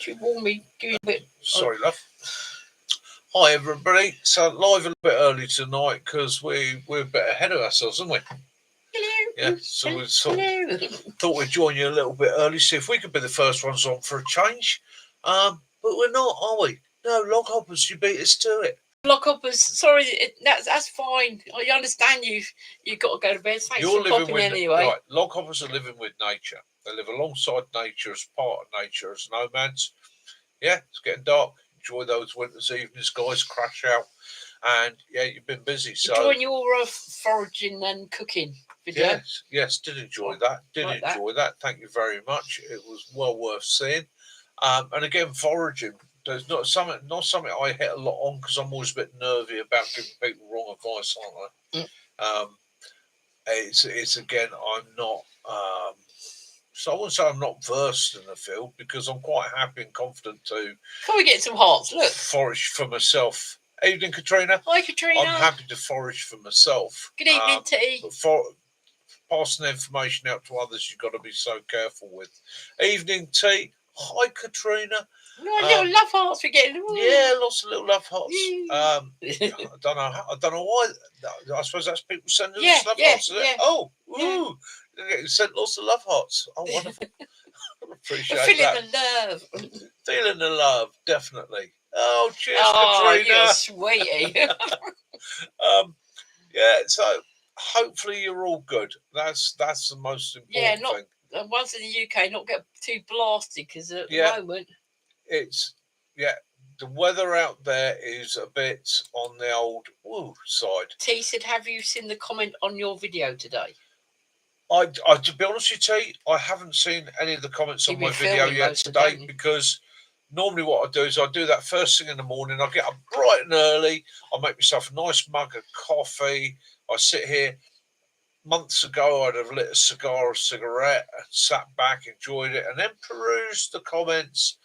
She warned me doing a bit. Sorry, love. Hi, everybody. So live a little bit early tonight because we're a bit ahead of ourselves, aren't we? Hello. Yeah. So we thought we'd join you a little bit early, see if we could be the first ones on for a change. But we're not, are we? No, log hoppers, you beat us to it. Log hoppers, sorry, that's fine. I understand you've got to go to bed. Thanks You're for living popping with anyway. Right, log hoppers are living with nature. They live alongside nature as part of nature as nomads. Yeah, it's getting dark. Enjoy those winter's evenings, guys. Crash out. And yeah, you've been busy. So enjoying your foraging and cooking video. Yes, did enjoy that. Enjoy that. Thank you very much. It was well worth seeing. And again, foraging. There's not something I hit a lot on because I'm always a bit nervy about giving people wrong advice, aren't I? It's again, I'm not. So I wouldn't say I'm not versed in the field because I'm quite happy and confident to. Can we get some hearts? Look, forage for myself. Evening, Katrina. Hi, Katrina. I'm happy to forage for myself. Good evening, T. But for passing information out to others, you've got to be so careful with. Evening, T. Hi, Katrina. Little love hearts we're getting. Ooh. Yeah, lots of little love hearts. I don't know why. I suppose that's people sending us love hearts. Yeah. Oh, ooh. Yeah. Sent lots of love hearts. Oh, wonderful. Appreciate that. Feeling the love. Feeling the love, definitely. Oh, cheers, Katrina. You're a sweetie. Yeah, so hopefully you're all good. That's the most important thing. Once in the UK, not get too blasted because at the moment it's the weather out there is a bit on the old side. T said, have you seen the comment on your video today? I to be honest with you, T, I haven't seen any of the comments on my video yet today because normally what I do is I do that first thing in the morning. I get up bright and early. I make myself a nice mug of coffee. I sit here. Months ago, I'd have lit a cigarette, and sat back, enjoyed it, and then perused the comments.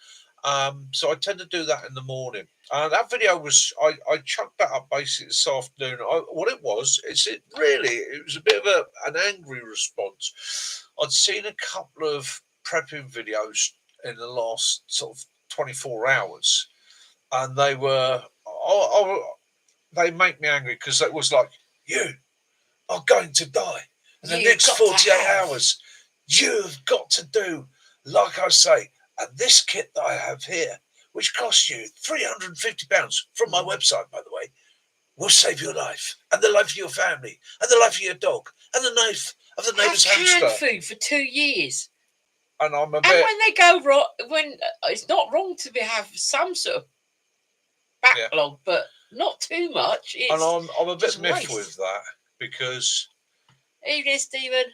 So I tend to do that in the morning. That video was, I chucked that up basically this afternoon. What it was, it was a bit of an angry response. I'd seen a couple of prepping videos in the last sort of 24 hours, and they were, they make me angry because it was like, you are going to die in the next 48 hours. You've got to do, like I say, and this kit that I have here, which costs you £350 from my website, by the way, will save your life and the life of your family and the life of your dog and the life of the neighbour's hamster. Canned food for 2 years. And I'm a bit. And when they go wrong, when it's not wrong to have some sort of backlog, but not too much. And I'm a bit miffed with that because. Evening, Stephen.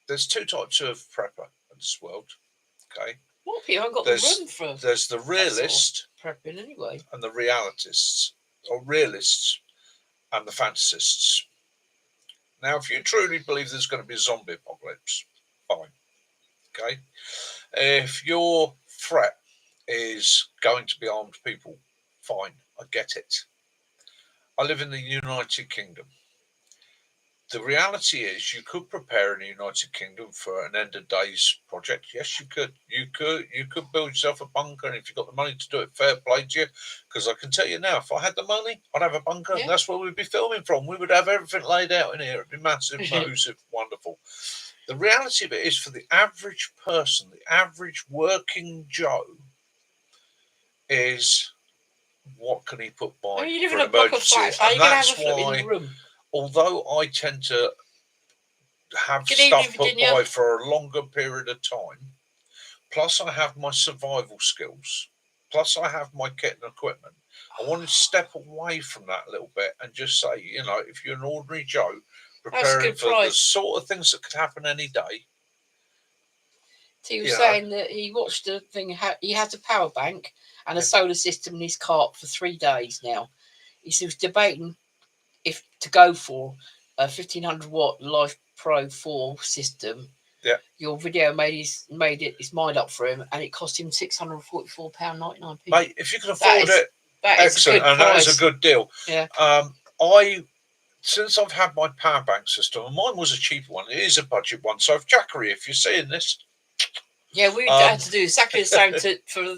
There's two types of prepper in this world. Okay. What people haven't got the room for? There's the realist prepping anyway, and the realists, or realists and the fantasists. Now, if you truly believe there's going to be a zombie apocalypse, fine. Okay. If your threat is going to be armed people, fine. I get it. I live in the United Kingdom. The reality is you could prepare in the United Kingdom for an end of days project. Yes, you could. You could build yourself a bunker, and if you've got the money to do it, fair play to you. Because I can tell you now, if I had the money, I'd have a bunker, and that's where we'd be filming from. We would have everything laid out in here. It'd be massive, massive, wonderful. The reality of it is for the average person, the average working Joe, is what can he put by for an emergency? And that's why, although I tend to have stuff put by for a longer period of time, plus I have my survival skills, plus I have my kit and equipment, I want to step away from that a little bit and just say, if you're an ordinary Joe preparing for the sort of things that could happen any day. He was saying that he watched the thing, he has a power bank and a solar system in his cart for 3 days now. He was debating if to go for a 1500 watt Life Pro 4 system. Yeah. Your video made his mind up for him, and it cost him £644.99. Mate, if you can afford it, excellent, and that is a good deal. Yeah. Since I've had my power bank system, and mine was a cheaper one, it is a budget one. So if Jackery, if you're seeing this, Yeah, we had to do exactly the same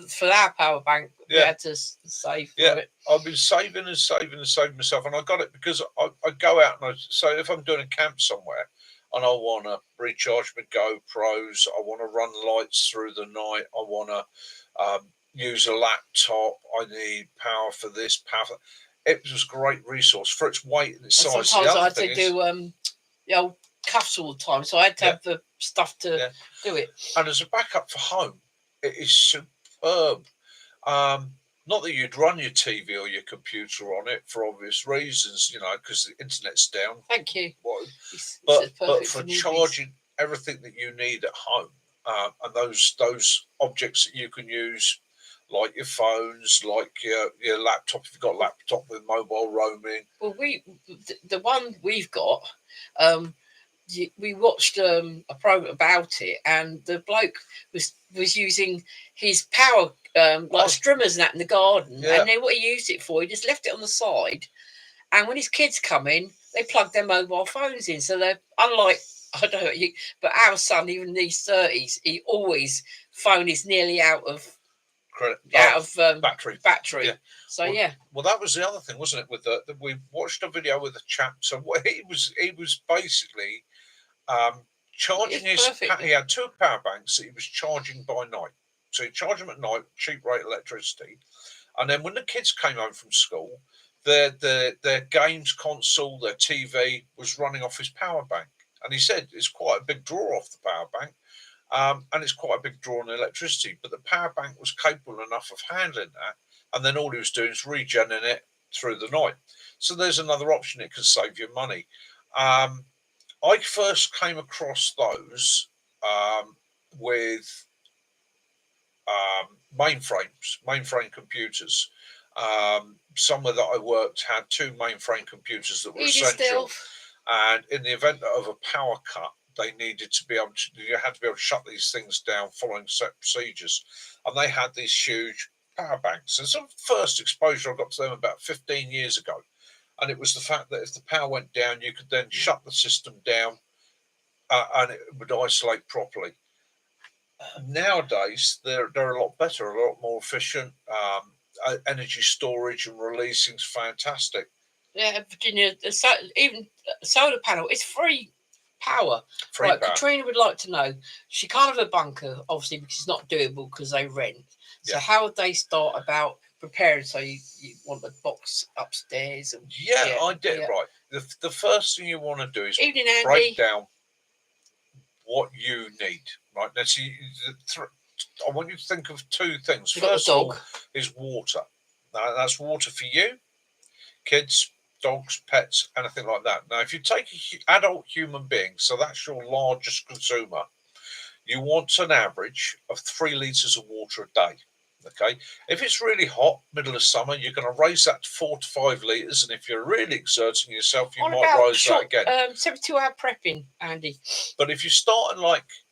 for our power bank. We had to save for it. I've been saving myself, and I got it because I go out and so if I'm doing a camp somewhere and I want to recharge my GoPros, I want to run lights through the night, I want to use a laptop, I need power for this, power for it was a great resource for its weight and its size. Sometimes I had to do the old cuffs all the time, so I had to have the stuff to do it. And as a backup for home, it is superb. Not that you'd run your TV or your computer on it for obvious reasons, because the internet's down. Thank you. But for charging everything that you need at home, and those objects that you can use, like your phones, like your laptop, if you've got a laptop with mobile roaming. Well, the one we've got, we watched a program about it, and the bloke was using his power like strimmers and that in the garden, and then what he used it for, he just left it on the side, and when his kids come in, they plug their mobile phones in, so they're unlike, I don't know, but our son, even in his 30s, he always phone is nearly out of battery. Yeah. So well, that was the other thing, wasn't it? With we watched a video with a chap. So he was basically charging he had 2 power banks that he was charging by night. So he'd charge them at night, cheap rate electricity, and then when the kids came home from school, their games console, their TV was running off his power bank. And he said it's quite a big draw off the power bank. And it's quite a big draw on electricity, but the power bank was capable enough of handling that, and then all he was doing is regenerating it through the night. So there's another option; it can save you money. I first came across those with mainframe computers. Somewhere that I worked had 2 mainframe computers that were essential, and in the event of a power cut, they needed to be able to. You had to be able to shut these things down following set procedures, and they had these huge power banks. And some first exposure I got to them about 15 years ago, and it was the fact that if the power went down, you could then shut the system down, and it would isolate properly. Nowadays, they're a lot better, a lot more efficient. Energy storage and releasing is fantastic. Yeah, Virginia, even solar panel, it's free power. Power. Katrina would like to know. She can't have a bunker, obviously, because it's not doable because they rent. So how would they start about preparing? So you want the box upstairs? And, I did it right. The first thing you want to do is break down what you need. Right, now, see, I want you to think of 2 things. First of all is water. Now, that's water for you, kids, dogs, pets, anything like that. Now, if you take an adult human being, so that's your largest consumer, you want an average of 3 litres of water a day. Okay, if it's really hot, middle of summer, you're going to raise that to 4 to 5 litres, and if you're really exerting yourself, you might raise that again. 72-hour prepping, Andy. But if you start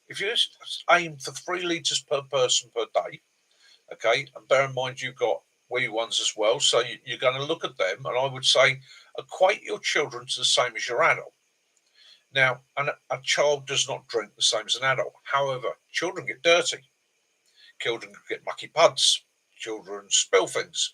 if you aim for 3 litres per person per day, okay, and bear in mind you've got wee ones as well, so you're going to look at them, and I would say equate your children to the same as your adult. Now, a child does not drink the same as an adult. However, children get dirty. Children get mucky puds. Children spill things.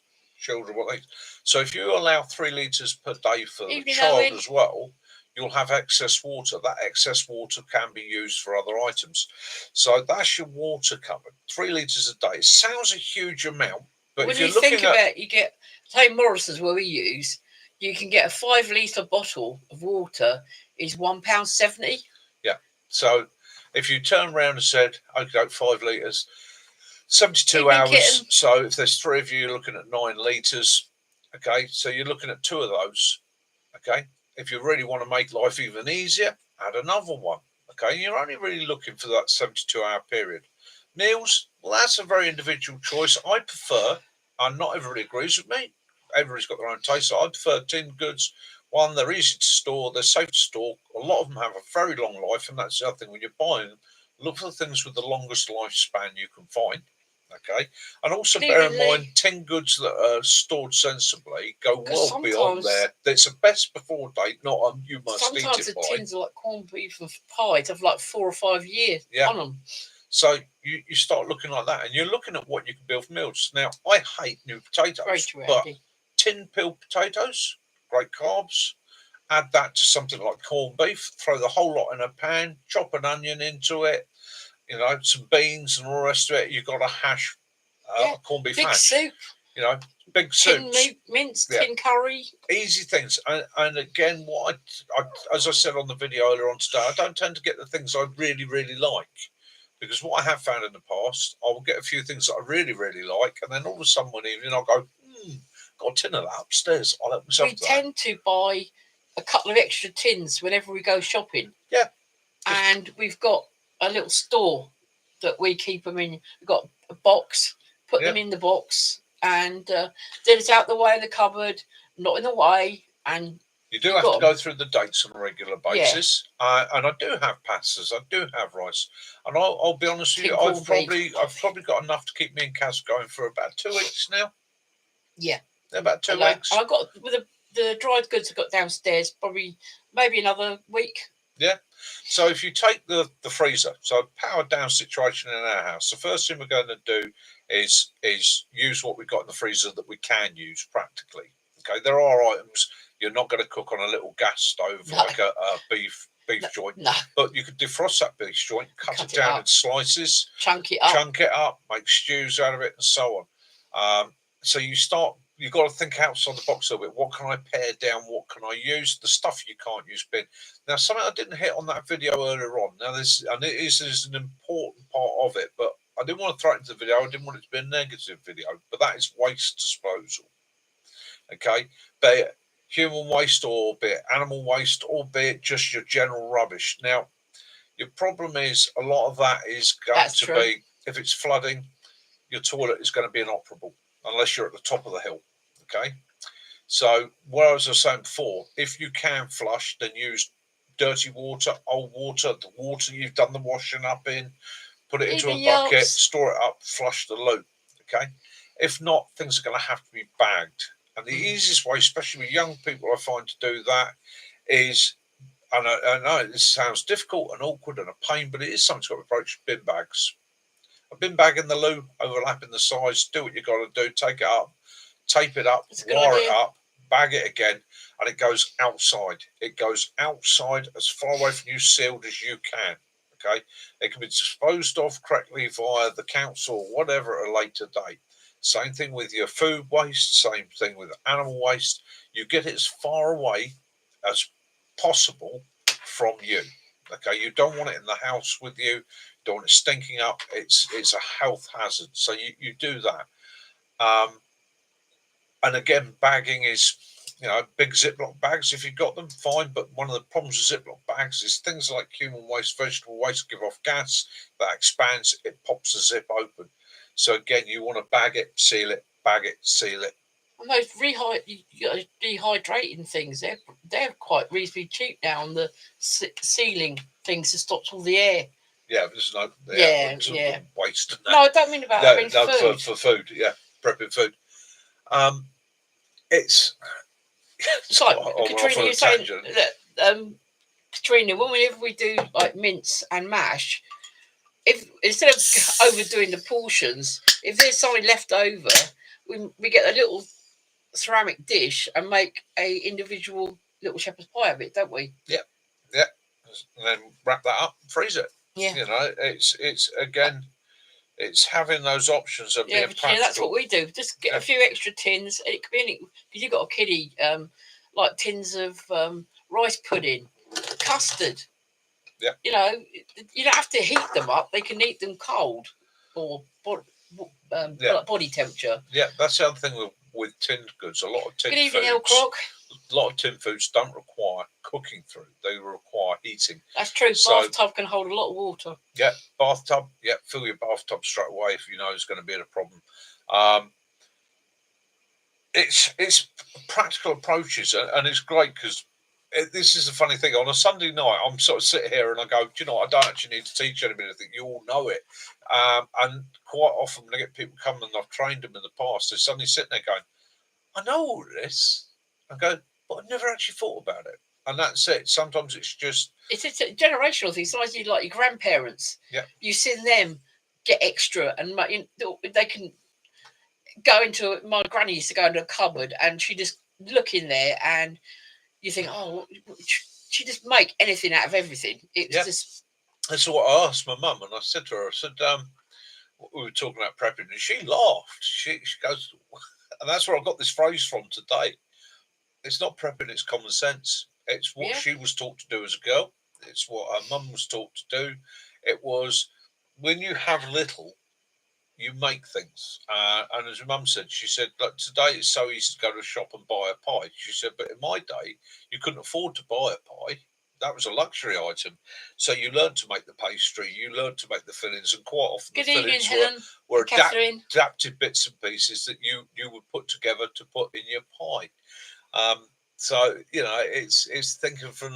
So if you allow 3 litres per day for the child as well, you'll have excess water. That excess water can be used for other items. So that's your water covered. 3 litres a day. It sounds a huge amount, but when if you're you looking think about it, you get, say Morrison's where we use, you can get a 5 litre bottle of water is £1.70. Yeah. So if you turn around and said, okay, 5 litres, 72 hours. So if there's 3 of you, you're looking at 9 litres. Okay. So you're looking at 2 of those. Okay. If you really want to make life even easier, add another one. Okay. You're only really looking for that 72-hour period. Meals, well, that's a very individual choice. I prefer, and not everybody agrees with me, everybody's got their own taste. So I prefer tin goods. One, they're easy to store, they're safe to store. A lot of them have a very long life, and that's the other thing. When you're buying them, look for the things with the longest lifespan you can find. Okay, and also bear in mind, tin goods that are stored sensibly go well beyond there. It's a best before date, not you must eat it by. Sometimes the tins are like corned beef and pies have like 4 or 5 years on them. So you start looking like that, and you're looking at what you can build for meals. Now, I hate new potatoes, but tin peeled potatoes, great carbs. Add that to something like corned beef. Throw the whole lot in a pan. Chop an onion into it. You know, some beans and all the rest of it. You've got a hash, a corned beef hash. Soup. You know, big soups. Tin mince, tin curry. Easy things. And again, what I, as I said on the video earlier on today, I don't tend to get the things I really, really like. Because what I have found in the past, I will get a few things that I really, really like, and then all of a sudden one evening I'll go, got a tin of that upstairs. I'll help myself. We tend to buy a couple of extra tins whenever we go shopping. Yeah. And we've got a little store that we keep them in. We've got a box, put them in the box, and then it's out the way in the cupboard, not in the way, and you do have to go through the dates on a regular basis. And I do have pastas, I do have rice, and I'll be honest with you, I've probably got enough to keep me and Kaz going for about 2 weeks now. Yeah, about 2 weeks. I got with the dried goods I got downstairs, probably maybe another week. Yeah. So if you take the freezer, so powered down situation in our house, the first thing we're going to do is use what we've got in the freezer that we can use practically. Okay, there are items you're not going to cook on a little gas stove like a beef joint, but you could defrost that beef joint, cut it down in slices, chunk it up, make stews out of it, and so on. So you've got to think outside the box a little bit. What can I pare down? What can I use? The stuff you can't use bin. Now, something I didn't hit on that video earlier on. Now, this is an important part of it, but I didn't want to throw it into the video. I didn't want it to be a negative video, but that is waste disposal. Okay, be it human waste or be it animal waste or be it just your general rubbish. Now, your problem is a lot of that is going to be, if it's flooding, your toilet is going to be inoperable unless you're at the top of the hill. Okay, so what I was saying before, if you can flush, then use dirty water, old water, the water you've done the washing up in, put it into a bucket, store it up, flush the loo. Okay, if not, things are going to have to be bagged. And the easiest way, especially with young people, I find to do that is, and I know this sounds difficult and awkward and a pain, but it is something to approach bin bags. A bin bag in the loo, overlapping the sides, do what you got to do, take it up, tape it up, wire it up, bag it again, and it goes outside. It goes outside as far away from you, sealed as you can. Okay, it can be disposed of correctly via the council or whatever at a later date. Same thing with your food waste, same thing with animal waste. You get it as far away as possible from you. Okay, you don't want it in the house with you. Don't want it stinking up. It's a health hazard. So you do that. And again, bagging is, big Ziploc bags, if you've got them, fine. But one of the problems with Ziploc bags is things like human waste, vegetable waste give off gas that expands, it pops the zip open. So again, you want to bag it, seal it, bag it, seal it. And those dehydrating things, they're quite reasonably cheap now on the sealing things to stop all the air. Yeah, there's no waste. No, I don't mean about food. For food, prepping food. It's like Katrina, you're saying that Katrina, whenever we do like mince and mash, if instead of overdoing the portions, if there's something left over, we get a little ceramic dish and make a individual little shepherd's pie of it, don't we? Yeah, and then wrap that up, freeze it. Yeah, it's again, it's having those options of being practical. That's what we do. Just get a few extra tins. It could be anything, because you've got a kiddie, like tins of rice pudding, custard. Yeah. You don't have to heat them up. They can eat them cold or body temperature. Yeah, that's the other thing with tinned goods. A lot of tinned foods. Good evening, Croc. A lot of tinned foods don't require cooking through. They require heating. That's true. Bathtub can hold a lot of water. Yeah, bathtub. Yeah, fill your bathtub straight away if you know there's going to be a problem. It's practical approaches, and it's great because this is a funny thing. On a Sunday night, I'm sort of sitting here and I go, do you know, I don't actually need to teach anybody anything. You all know it. And quite often when I get people coming and I've trained them in the past, they're suddenly sitting there going, I know all this. I go, but I've never actually thought about it. and that's it. Sometimes it's just it's a generational thing. Sometimes you like your grandparents. Yeah, you've seen them get extra, and they can go into. My granny used to go into a cupboard, and she just look in there, and you think, oh, she just make anything out of everything. It's just. That's what I asked my mum, and I said to her, I said, we were talking about prepping, and she laughed. She goes, and that's where I got this phrase from today. It's not prepping; it's common sense. It's what she was taught to do as a girl. It's what her mum was taught to do. It was when you have little, you make things. And as your mum said, she said, look, today it's so easy to go to a shop and buy a pie. She said, but in my day, you couldn't afford to buy a pie. That was a luxury item. So you learned to make the pastry, you learned to make the fillings, and quite often the fillings were adapted bits and pieces that you would put together to put in your pie. So you know, it's thinking from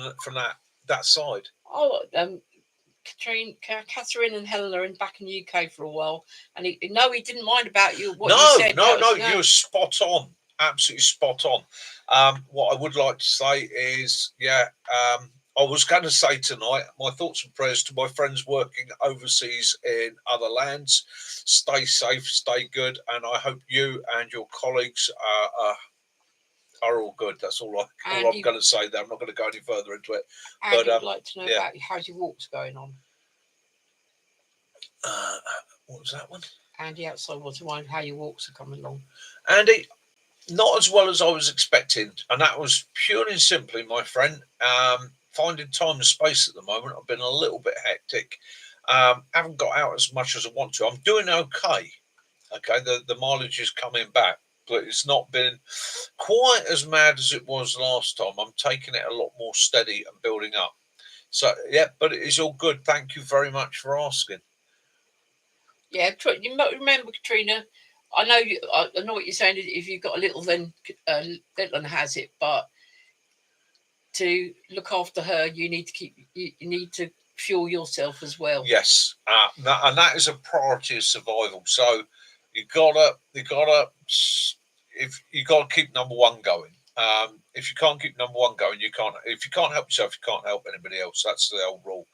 that side. Oh, Catherine and Helen are back in the UK for a while, and he didn't mind about you. What you said? No, you're spot on, absolutely spot on. What I would like to say is, I was going to say tonight, my thoughts and prayers to my friends working overseas in other lands. Stay safe, stay good, and I hope you and your colleagues are all good. That's all I'm going to say there. I'm not going to go any further into it. And I'd like to know about how's your walks going on. What was that one? Andy outside wants to know how your walks are coming along. Andy, not as well as I was expecting, and that was purely and simply, my friend, finding time and space at the moment. I've been a little bit hectic. Haven't got out as much as I want to. I'm doing okay. Okay, the mileage is coming back, but it's not been quite as mad as it was last time. I'm taking it a lot more steady and building up. So, but it is all good. Thank you very much for asking. Yeah, you might remember, Katrina. I know what you're saying. If you've got a little, then little has it. But to look after her, you need to fuel yourself as well. Yes, and that is a priority of survival. So you gotta keep number one going. If you can't keep number one going, you can't. If you can't help yourself, you can't help anybody else. That's the old rule.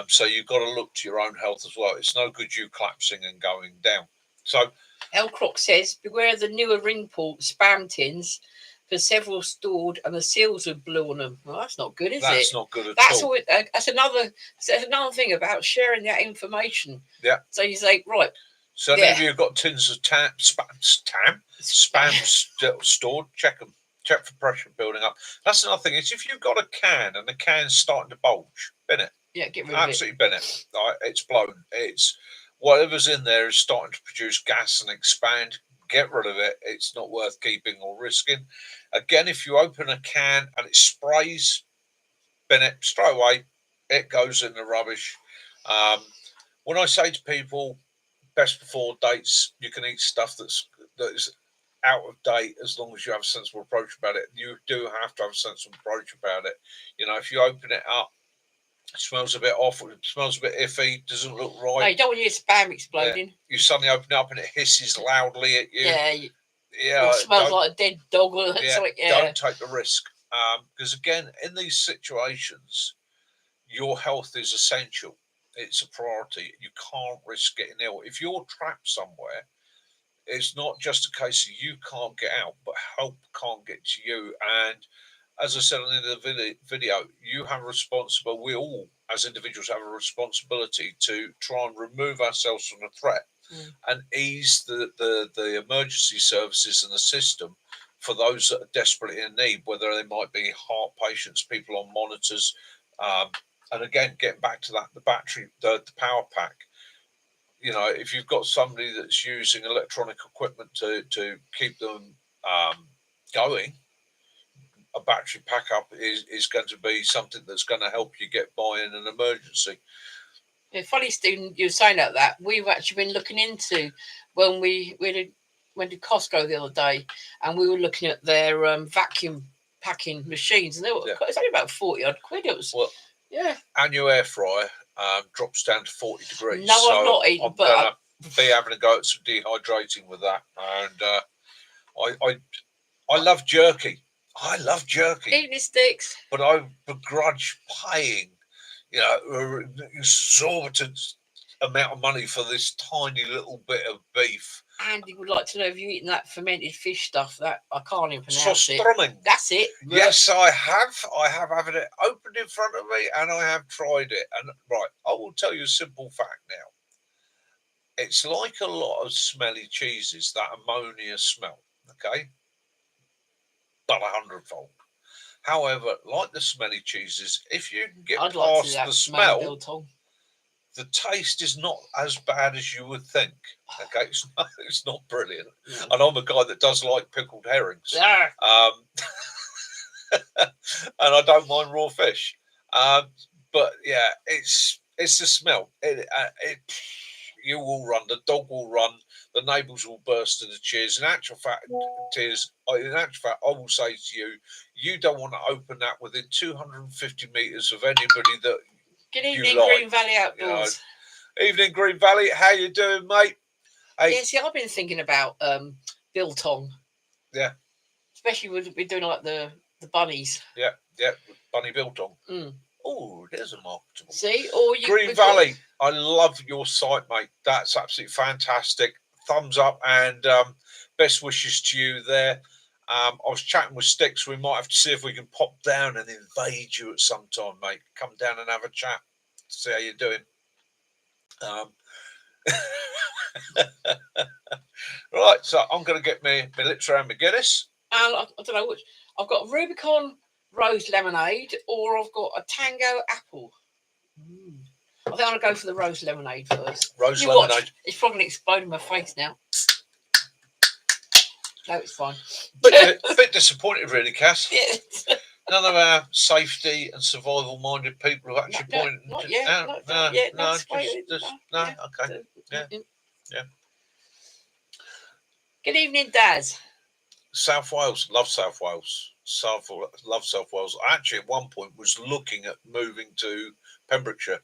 So you've got to look to your own health as well. It's no good you collapsing and going down. So Elcroc says, beware the newer ringport spam tins for several stored and the seals are blew on them. Well, that's not good, is it? That's not good at all. That's another thing about sharing that information. Yeah. So you say, right. So if you've got tins of spam stored, check them. Check for pressure building up. That's another thing. Is if you've got a can and the can's starting to bulge, bin it. Yeah, get rid of it. Absolutely bin it. Right, it's blown. It's whatever's in there is starting to produce gas and expand. Get rid of it. It's not worth keeping or risking. Again, if you open a can and it sprays, bin it straight away. It goes in the rubbish. When I say to people, best before dates, you can eat stuff that is out of date as long as you have a sensible approach about it. You do have to have a sensible approach about it. You know, if you open it up, it smells a bit awful, it smells a bit iffy, doesn't look right. No, you don't want your spam exploding. You suddenly open it up and it hisses loudly at you. Yeah. It smells like a dead dog or something. Don't take the risk. Because again, in these situations, your health is essential. It's a priority. You can't risk getting ill. If you're trapped somewhere, it's not just a case of you can't get out, but help can't get to you. And as I said in the video, you have a responsibility. We all, as individuals, have a responsibility to try and remove ourselves from the threat and ease the emergency services and the system for those that are desperately in need, whether they might be heart patients, people on monitors. And again, getting back to that, the battery, the power pack. You know, if you've got somebody that's using electronic equipment to keep them going, a battery pack up is going to be something that's going to help you get by in an emergency. Yeah, funny, Stephen, you were saying that we've actually been looking into when we went to Costco the other day, and we were looking at their vacuum packing machines, and they were it's only about 40-odd quid. It was And your air fryer drops down to 40 degrees. No, so I'm not eating, but going to be having a go at some dehydrating with that. And I love jerky. I love jerky. Evening sticks. But I begrudge paying, an exorbitant amount of money for this tiny little bit of beef. Andy would like to know if you've eaten that fermented fish stuff that I can't even pronounce it. Sostroming. That's it. Yes, I have. I have had it opened in front of me and I have tried it. And right, I will tell you a simple fact now. It's like a lot of smelly cheeses, that ammonia smell, okay? But 100-fold. However, like the smelly cheeses, if you can get past the smell, the taste is not as bad as you would think. Okay, it's not brilliant. Yeah. And I'm a guy that does like pickled herrings. Yeah. And I don't mind raw fish. But yeah, it's the smell. You will run, the dog will run, the neighbours will burst into cheers. In actual fact, I will say to you, you don't want to open that within 250 metres of anybody that Good evening, Green Valley Outdoors. Evening, Green Valley. How you doing, mate? Hey. Yeah, see, I've been thinking about biltong. Yeah. Especially with we're doing like the bunnies. Yeah, bunny biltong. Oh, there's a marketable. See, Green Valley. I love your site, mate. That's absolutely fantastic. Thumbs up and best wishes to you there. I was chatting with Sticks. We might have to see if we can pop down and invade you at some time, mate. Come down and have a chat. See how you're doing. Right, so I'm going to get my lips around my Guinness. And I don't know which. I've got Rubicon rose lemonade or I've got a Tango apple. I think I'm going to go for the rose lemonade first. Rose lemonade. Watch. It's probably going to explode in my face now. No, it's fine. A bit disappointed, really, Cass. Yes. None of our safety and survival-minded people have actually pointed. Not yet. No. Okay. Yeah. Good evening, Daz. South Wales, love South Wales. Love South Wales. I actually, at one point, was looking at moving to Pembrokeshire.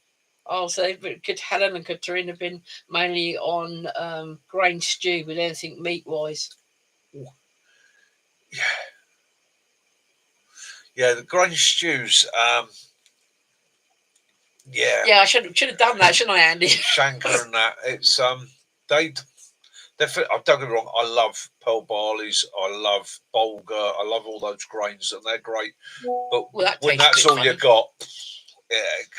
Oh, so could Helen and Katrina have been mainly on grain stew with anything meat-wise? Yeah, the grain stews. Yeah, I should have done that, shouldn't I, Andy? Shanker and that. It's don't get me wrong. I love pearl barleys. I love bulgur. I love all those grains, and they're great. But when that's all you got, yeah, it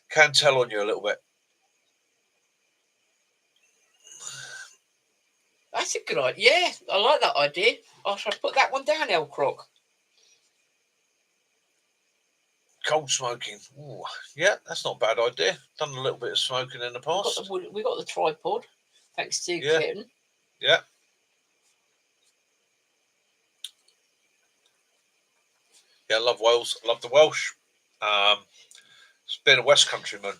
can tell on you a little bit. That's a good idea. Yeah, I like that idea. I shall put that one down, El Croc. Cold smoking. Ooh, yeah, that's not a bad idea. Done a little bit of smoking in the past. We got the tripod, thanks to Kitten. Yeah. Yeah, I love Wales. I love the Welsh. It's been a West Countryman.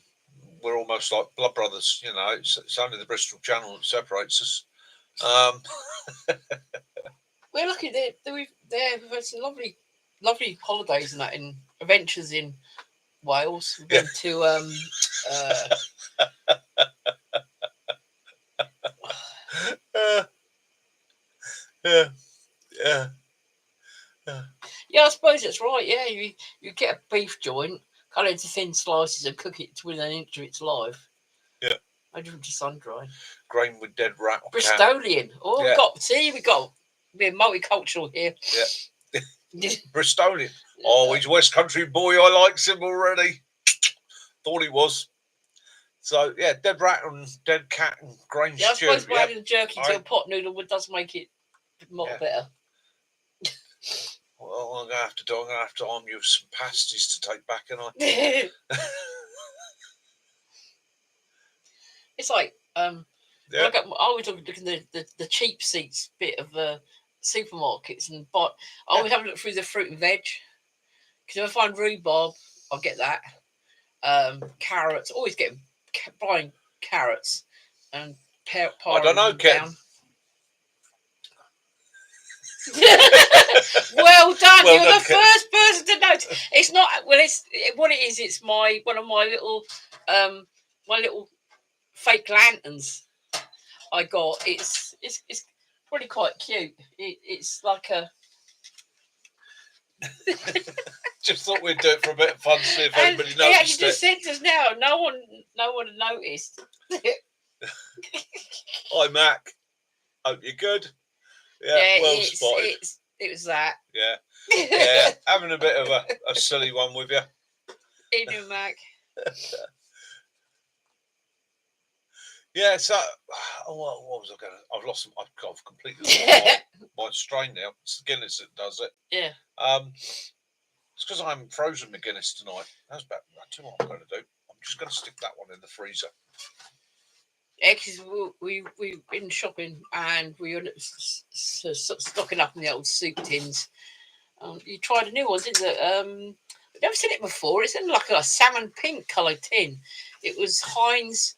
We're almost like blood brothers. You know, it's only the Bristol Channel that separates us. We're lucky. We've had some lovely holidays and that in adventures in Wales. We've been to Yeah, I suppose that's right. Yeah, you get a beef joint, cut it into thin slices, and cook it to within an inch of its life. Yeah, I do it to sun dry. Grain with dead rat. Bristolian. Oh, yeah. We're multicultural here. Yeah. Bristolian. Oh, he's a West Country boy. I likes him already. Thought he was. So yeah, dead rat and dead cat and grain stew. I suppose adding the jerky to a pot noodle does make it more better. Well, I'm gonna have to arm you with some pasties to take back, and I. It's like I always look at the cheap seats bit of supermarkets, and I always have a look through the fruit and veg, because if I find rhubarb, I'll get that. Carrots, always buying carrots and I don't know, Ken. Well done. You're the first person to notice. It's not. Well, it's what it is. It's one of my little fake lanterns I got. It's Really quite cute. It's like a. Just thought we'd do it for a bit of fun, see if anybody noticed it. Actually just sent us now. No one noticed. Hi, Mac. Hope you're good. Yeah, well spotted. It was that. Yeah, yeah. Having a bit of a silly one with you. You do, Mac. Yeah, so what was I going to? I've lost them. I've completely lost my strain now. It's the Guinness that does it. Yeah. It's because I haven't frozen my Guinness tonight. That's about what I'm going to do. I'm just going to stick that one in the freezer. Yeah, because we've been shopping and we were stocking up in the old soup tins. You tried a new one, didn't you? I've never seen it before. It's in like a salmon pink coloured tin. It was Heinz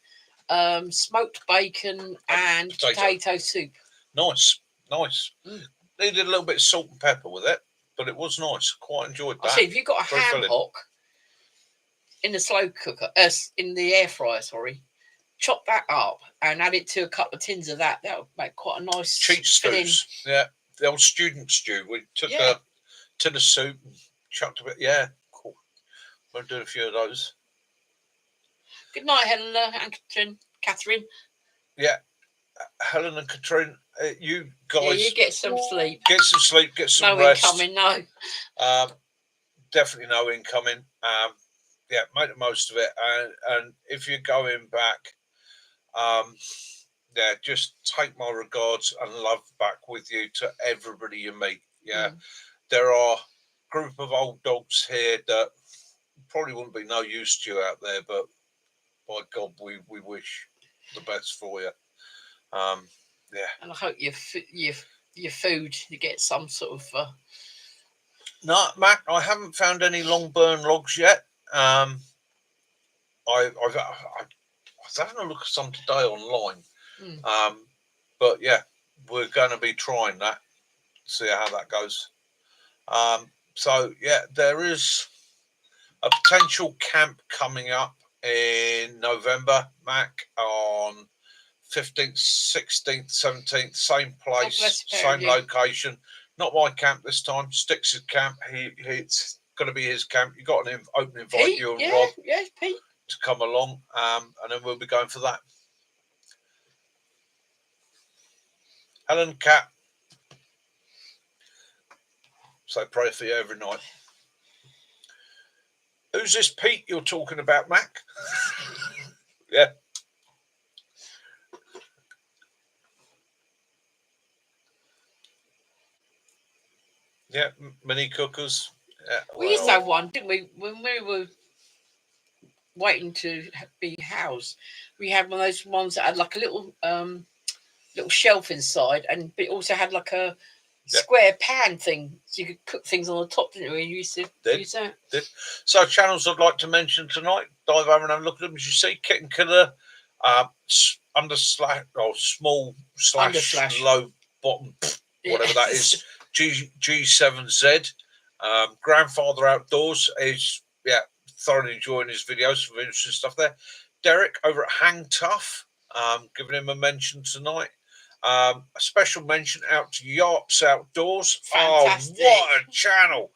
smoked bacon and potato soup. Nice. Needed a little bit of salt and pepper with it, but it was nice. Quite enjoyed that. I see. If you got a ham hock in the slow cooker, in the air fryer, sorry, chop that up and add it to a couple of tins of that. That would make quite a nice cheap stews. Yeah, the old student stew. We took a tin of soup and chucked a bit. Yeah, cool. We'll do a few of those. Good night, Helen and Catherine. Yeah, Helen and Catherine, you guys. Yeah, you get some sleep. Get some sleep. Get some rest. No incoming, no. Definitely no incoming. Yeah, make the most of it. And if you're going back, yeah, just take my regards and love back with you to everybody you meet. Yeah, there are a group of old dogs here that probably wouldn't be no use to you out there, but by God, we wish the best for you. Yeah, and I hope your food, you get some sort of. No, Mac, I haven't found any long burn logs yet. I was having a look at some today online. But yeah, we're going to be trying that, see how that goes. So yeah, there is a potential camp coming up in November, Mac, on 15th, 16th, 17th, same place, same location. Not my camp this time, Stix's camp. It's going to be his camp. You got an open invite, Pete, you and Rob, Pete, to come along, and then we'll be going for that. Helen, Cat. So pray for you every night. Who's this Pete you're talking about, Mac? Yeah. Yeah, mini cookers. Yeah, we used to have one, didn't we? When we were waiting to be housed, we had one of those ones that had like a little shelf inside, and it also had like a square pan thing, so you could cook things on the top, didn't we? You used to use that. So channels I'd like to mention tonight. Dive over and have a look at them. As you see, Kitten Killer, small slash low bottom, whatever that is. G7Z. Grandfather Outdoors is thoroughly enjoying his videos, some interesting stuff there. Derek over at Hang Tough, giving him a mention tonight. A special mention out to Yarps Outdoors. Fantastic. Oh, what a channel!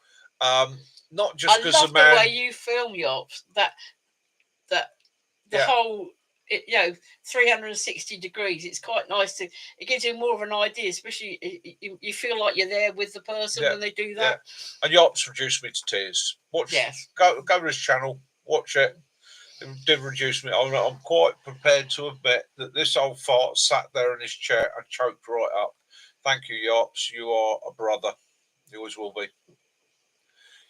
Not just because the man, the way you film Yarps, the whole 360 degrees. It's quite nice to. It gives you more of an idea, especially you feel like you're there with the person when they do that. Yeah. And Yarps reduced me to tears. Watch. Yes. Go to his channel. Watch it. It did reduce me. I'm quite prepared to admit that this old fart sat there in his chair and choked right up. Thank you, Yarps. You are a brother. You always will be.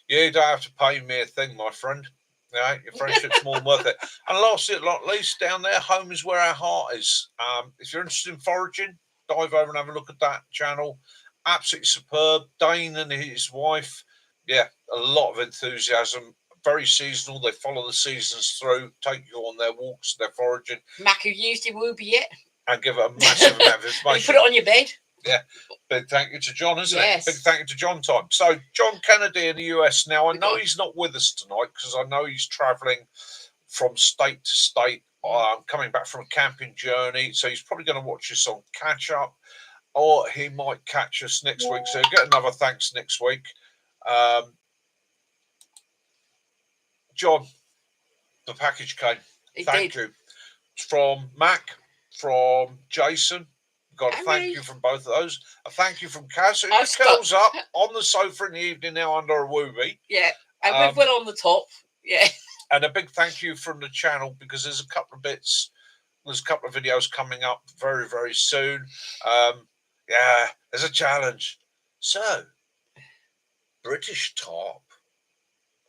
You don't have to pay me a thing, my friend. Yeah, your friendship's more than worth it. And lastly, not least, down there, home is where our heart is. If you're interested in foraging, dive over and have a look at that channel. Absolutely superb. Dane and his wife, a lot of enthusiasm. Very seasonal. They follow the seasons through, take you on their walks, their foraging. Mac, have you used your Wooby yet? And give it a massive amount of information. You put it on your bed? Yeah. Big thank you to John, isn't it? Big thank you to John time. So, John Kennedy in the US. Now, I know he's not with us tonight because I know he's travelling from state to state, coming back from a camping journey. So, he's probably going to watch this on catch up. or he might catch us next week. So get another thanks next week. John, the package came. Thank you. From Mac, from Jason. Got a thank you from both of those. A thank you from Kaz, who curls up on the sofa in the evening now under a whoopee. Yeah, and with Will on the top. Yeah. And a big thank you from the channel, because there's a couple of bits. There's a couple of videos coming up very, very soon. Yeah, there's a challenge. So, British top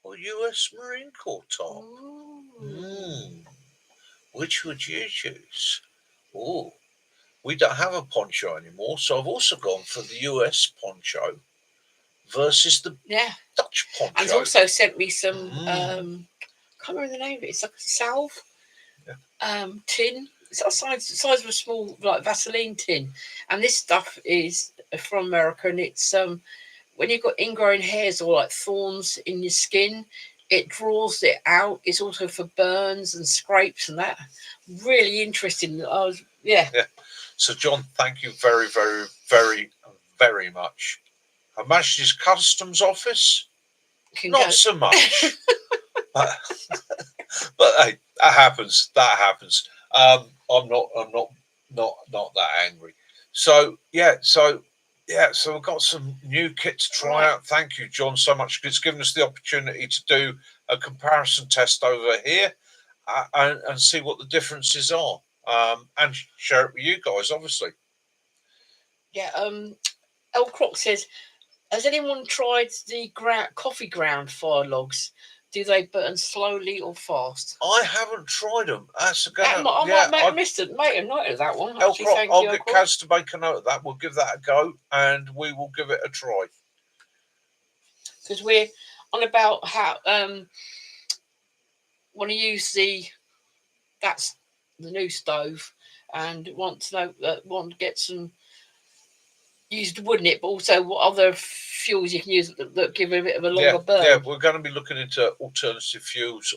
or US Marine Corps top? Which would you choose? Oh, we don't have a poncho anymore, so I've also gone for the US poncho versus the Dutch poncho. And he's also sent me some, I can't remember the name of it, it's like a salve tin. It's the size of a small, like, Vaseline tin. And this stuff is from America, and it's when you've got ingrown hairs or like thorns in your skin, it draws it out. It's also for burns and scrapes and that. Really interesting. Yeah. So, John, thank you very, very, very, very much. Her Majesty's Customs Office, not so much. but hey, that happens. That happens. I'm not that angry. So so we've got some new kit to try out. Thank you, John, so much. It's given us the opportunity to do a comparison test over here and see what the differences are, and share it with you guys, obviously. Yeah. El Croc says, has anyone tried the coffee ground fire logs? Do they burn slowly or fast? I haven't tried them. That's I missed it. Mate, a note of that one. I'll get Kaz to make a note of that. We'll give that a go, and we will give it a try. Because we're on about how want to use that's the new stove, and want to get some used wood in it, but also what other fuels you can use that give it a bit of a longer burn. Yeah, we're going to be looking into alternative fuels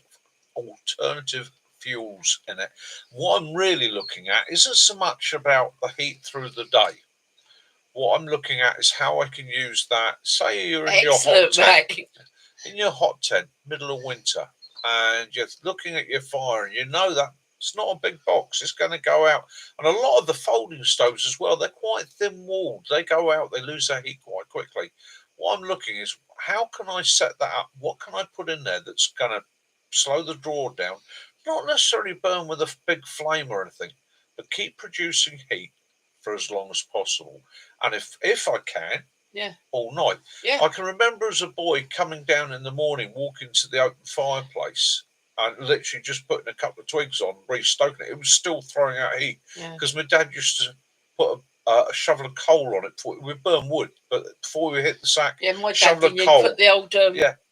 in it. What I'm really looking at isn't so much about the heat through the day. What I'm looking at is how I can use that. Say you're in your hot tent, middle of winter, and you're looking at your fire, and you know that it's not a big box. It's going to go out. And a lot of the folding stoves as well, they're quite thin-walled. They go out. They lose their heat quite quickly. What I'm looking is, how can I set that up? What can I put in there that's going to slow the draw down? Not necessarily burn with a big flame or anything, but keep producing heat for as long as possible. And if I can, all night. I can remember as a boy coming down in the morning, walking to the open fireplace, and literally just putting a couple of twigs on, re-stoking it. It was still throwing out heat, because my dad used to put a shovel of coal on it. We burn wood, but before we hit the sack, my dad did put the old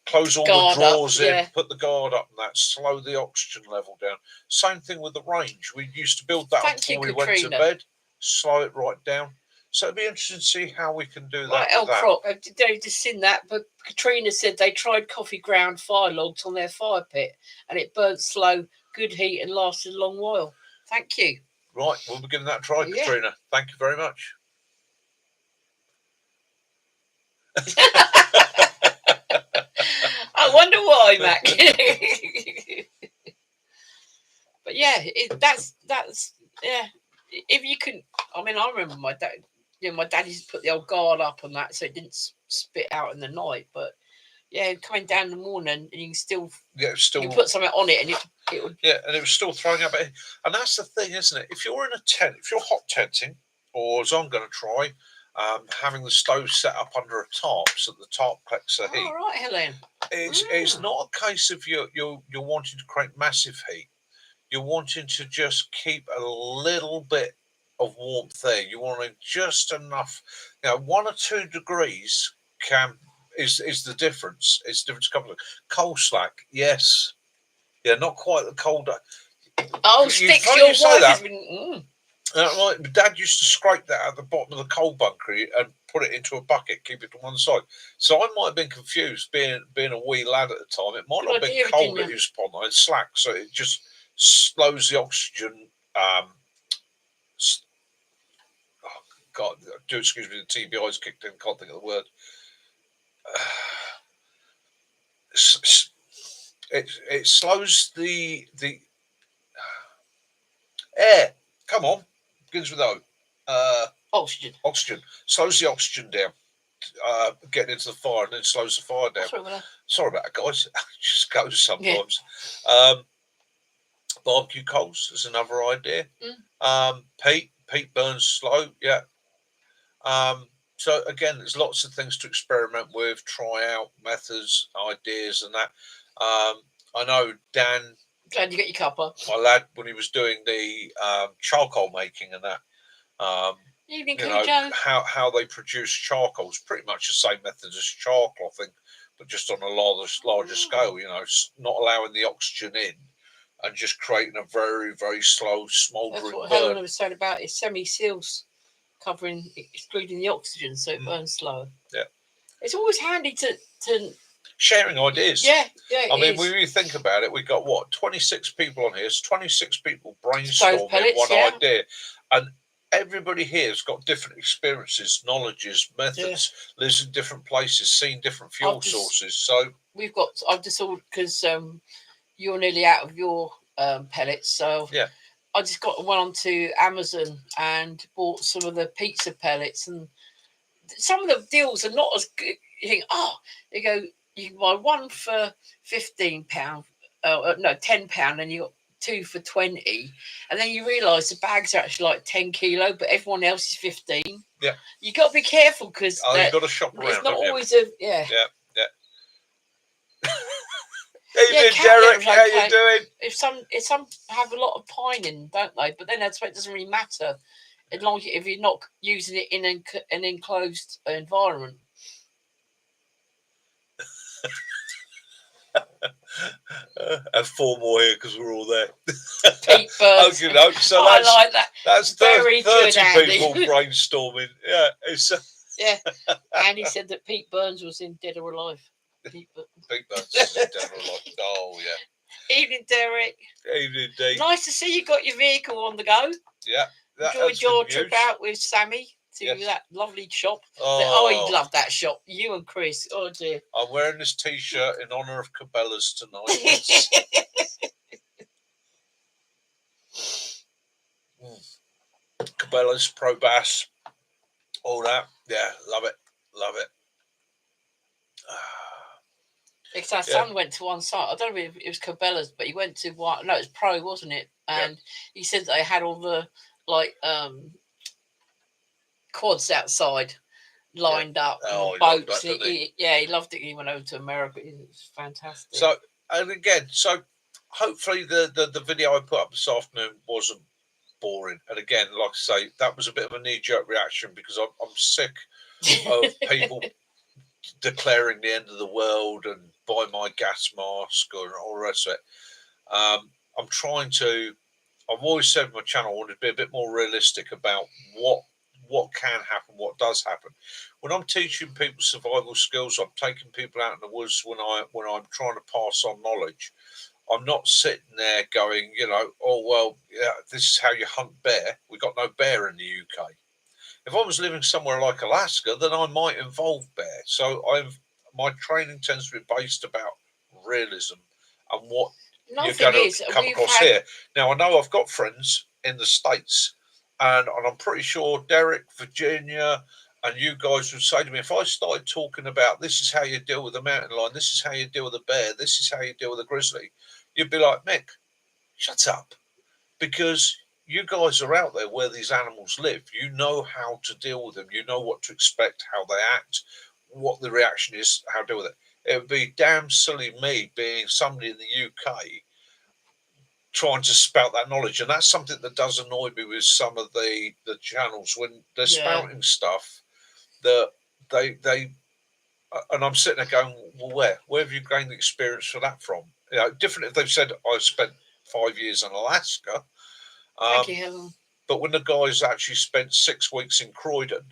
close all the drawers in, put the guard up, and that slow the oxygen level down. Same thing with the range. We used to build that up before we went to bed, slow it right down. So it'd be interesting to see how we can do that. El Croc, they just seen that, but Katrina said they tried coffee ground fire logs on their fire pit, and it burnt slow, good heat, and lasted a long while. Thank you. Right, we'll be giving that a try, Katrina. Thank you very much. I wonder why, Mac. But that's if you can. I mean, I remember my dad. My dad used to put the old guard up on that, so it didn't spit out in the night. But coming down in the morning, and you can still you put something on it, and it would and it was still throwing up. And that's the thing, isn't it? If you're in a tent, if you're hot tenting, or as I'm going to try, having the stove set up under a tarp so the tarp collects the heat. All right, Helen. It's not a case of you're wanting to create massive heat. You're wanting to just keep a little bit of warmth there. You want just enough. 1 or 2 degrees is the difference. It's the difference. Couple of coal slack, yes, not quite the cold. Oh, sticks! Your wife has been. Right, my dad used to scrape that at the bottom of the coal bunker and put it into a bucket, keep it to one side. So I might have been confused, being a wee lad at the time. It might not have been cold that he was putting on. It's slack, so it just slows the oxygen. God, do excuse me, the TBI's kicked in. Can't think of the word. It slows the air. Come on, begins with O. Oxygen. Oxygen slows the oxygen down. Getting into the fire, and then slows the fire down. Sorry about that, guys. It just goes sometimes. Yeah. Barbecue coals is another idea. Peat burns slow. Yeah. So again, there's lots of things to experiment with, try out methods, ideas, and that. I know Dan. Glad you got your cuppa. My lad, when he was doing the charcoal making and that. Evening, Joe. How they produce charcoal is pretty much the same method as charcoal, I think, but just on a larger scale. You know, not allowing the oxygen in and just creating a very, very slow smouldering burn. That's what Helen was saying about his semi-seals excluding the oxygen, so it burns slower. Yeah, it's always handy to sharing ideas. Yeah. I mean, when you think about it, we've got what 26 people on here. It's 26 people brainstorming one idea, and everybody here has got different experiences, knowledges, methods, lives in different places, seen different fuel sources. So I've just ordered because you're nearly out of your pellets. So yeah, I just got one onto Amazon and bought some of the pizza pellets. And some of the deals are not as good. You think, they go, you can buy one for £15, no, £10, and you got 2 for 20, and then you realise the bags are actually like 10 kilo, but everyone else is 15. Yeah, you got to be careful because you've got to shop around. It's not always yeah. Evening, Derek. How you doing? If some have a lot of pine in, don't they? But then that's why it doesn't really matter as long as if you're not using it in an enclosed environment. And 4 more here because we're all there. Pete Burns. So I like that. That's very 30 good, people brainstorming. Yeah, it's yeah. And he said that Pete Burns was in Dead or Alive. Pete Burns is in Dead or Alive. Oh yeah. Evening, Derek. Evening, Dave. Nice to see you got your vehicle on the go. Yeah. Enjoyed your trip out with Sammy to that lovely shop. He loved that shop. You and Chris. Oh dear. I'm wearing this T-shirt in honour of Cabela's tonight. Cabela's, Pro Bass, all that. Yeah, love it. Because our son went to one site. I don't know if it was Cabela's, but he went to one. No, it was Pro, wasn't it? And he said they had all the quads outside lined up, boats. He loved it. He went over to America. It was fantastic. So hopefully the video I put up this afternoon wasn't boring. And again, like I say, that was a bit of a knee-jerk reaction because I'm sick of people declaring the end of the world and buy my gas mask or all the rest of it. I've always said on my channel, I want to be a bit more realistic about what can happen, what does happen. When I'm teaching people survival skills, I'm taking people out in the woods when I'm trying to pass on knowledge. I'm not sitting there going, this is how you hunt bear. We've got no bear in the UK. If I was living somewhere like Alaska, then I might involve bear. So my training tends to be based about realism and what you're going to come across here. Now, I know I've got friends in the States, and I'm pretty sure Derek, Virginia, and you guys would say to me, if I started talking about this is how you deal with a mountain lion, this is how you deal with a bear, this is how you deal with a grizzly, you'd be like, Mick, shut up. Because you guys are out there where these animals live. You know how to deal with them. You know what to expect, how they act, what the reaction is, how to deal with it. It would be damn silly me being somebody in the UK trying to spout that knowledge. And that's something that does annoy me with some of the channels when they're spouting stuff that they and I'm sitting there going, well, where have you gained the experience for that from? Different if they've said I spent 5 years in Alaska. Thank you. But when the guys actually spent 6 weeks in Croydon,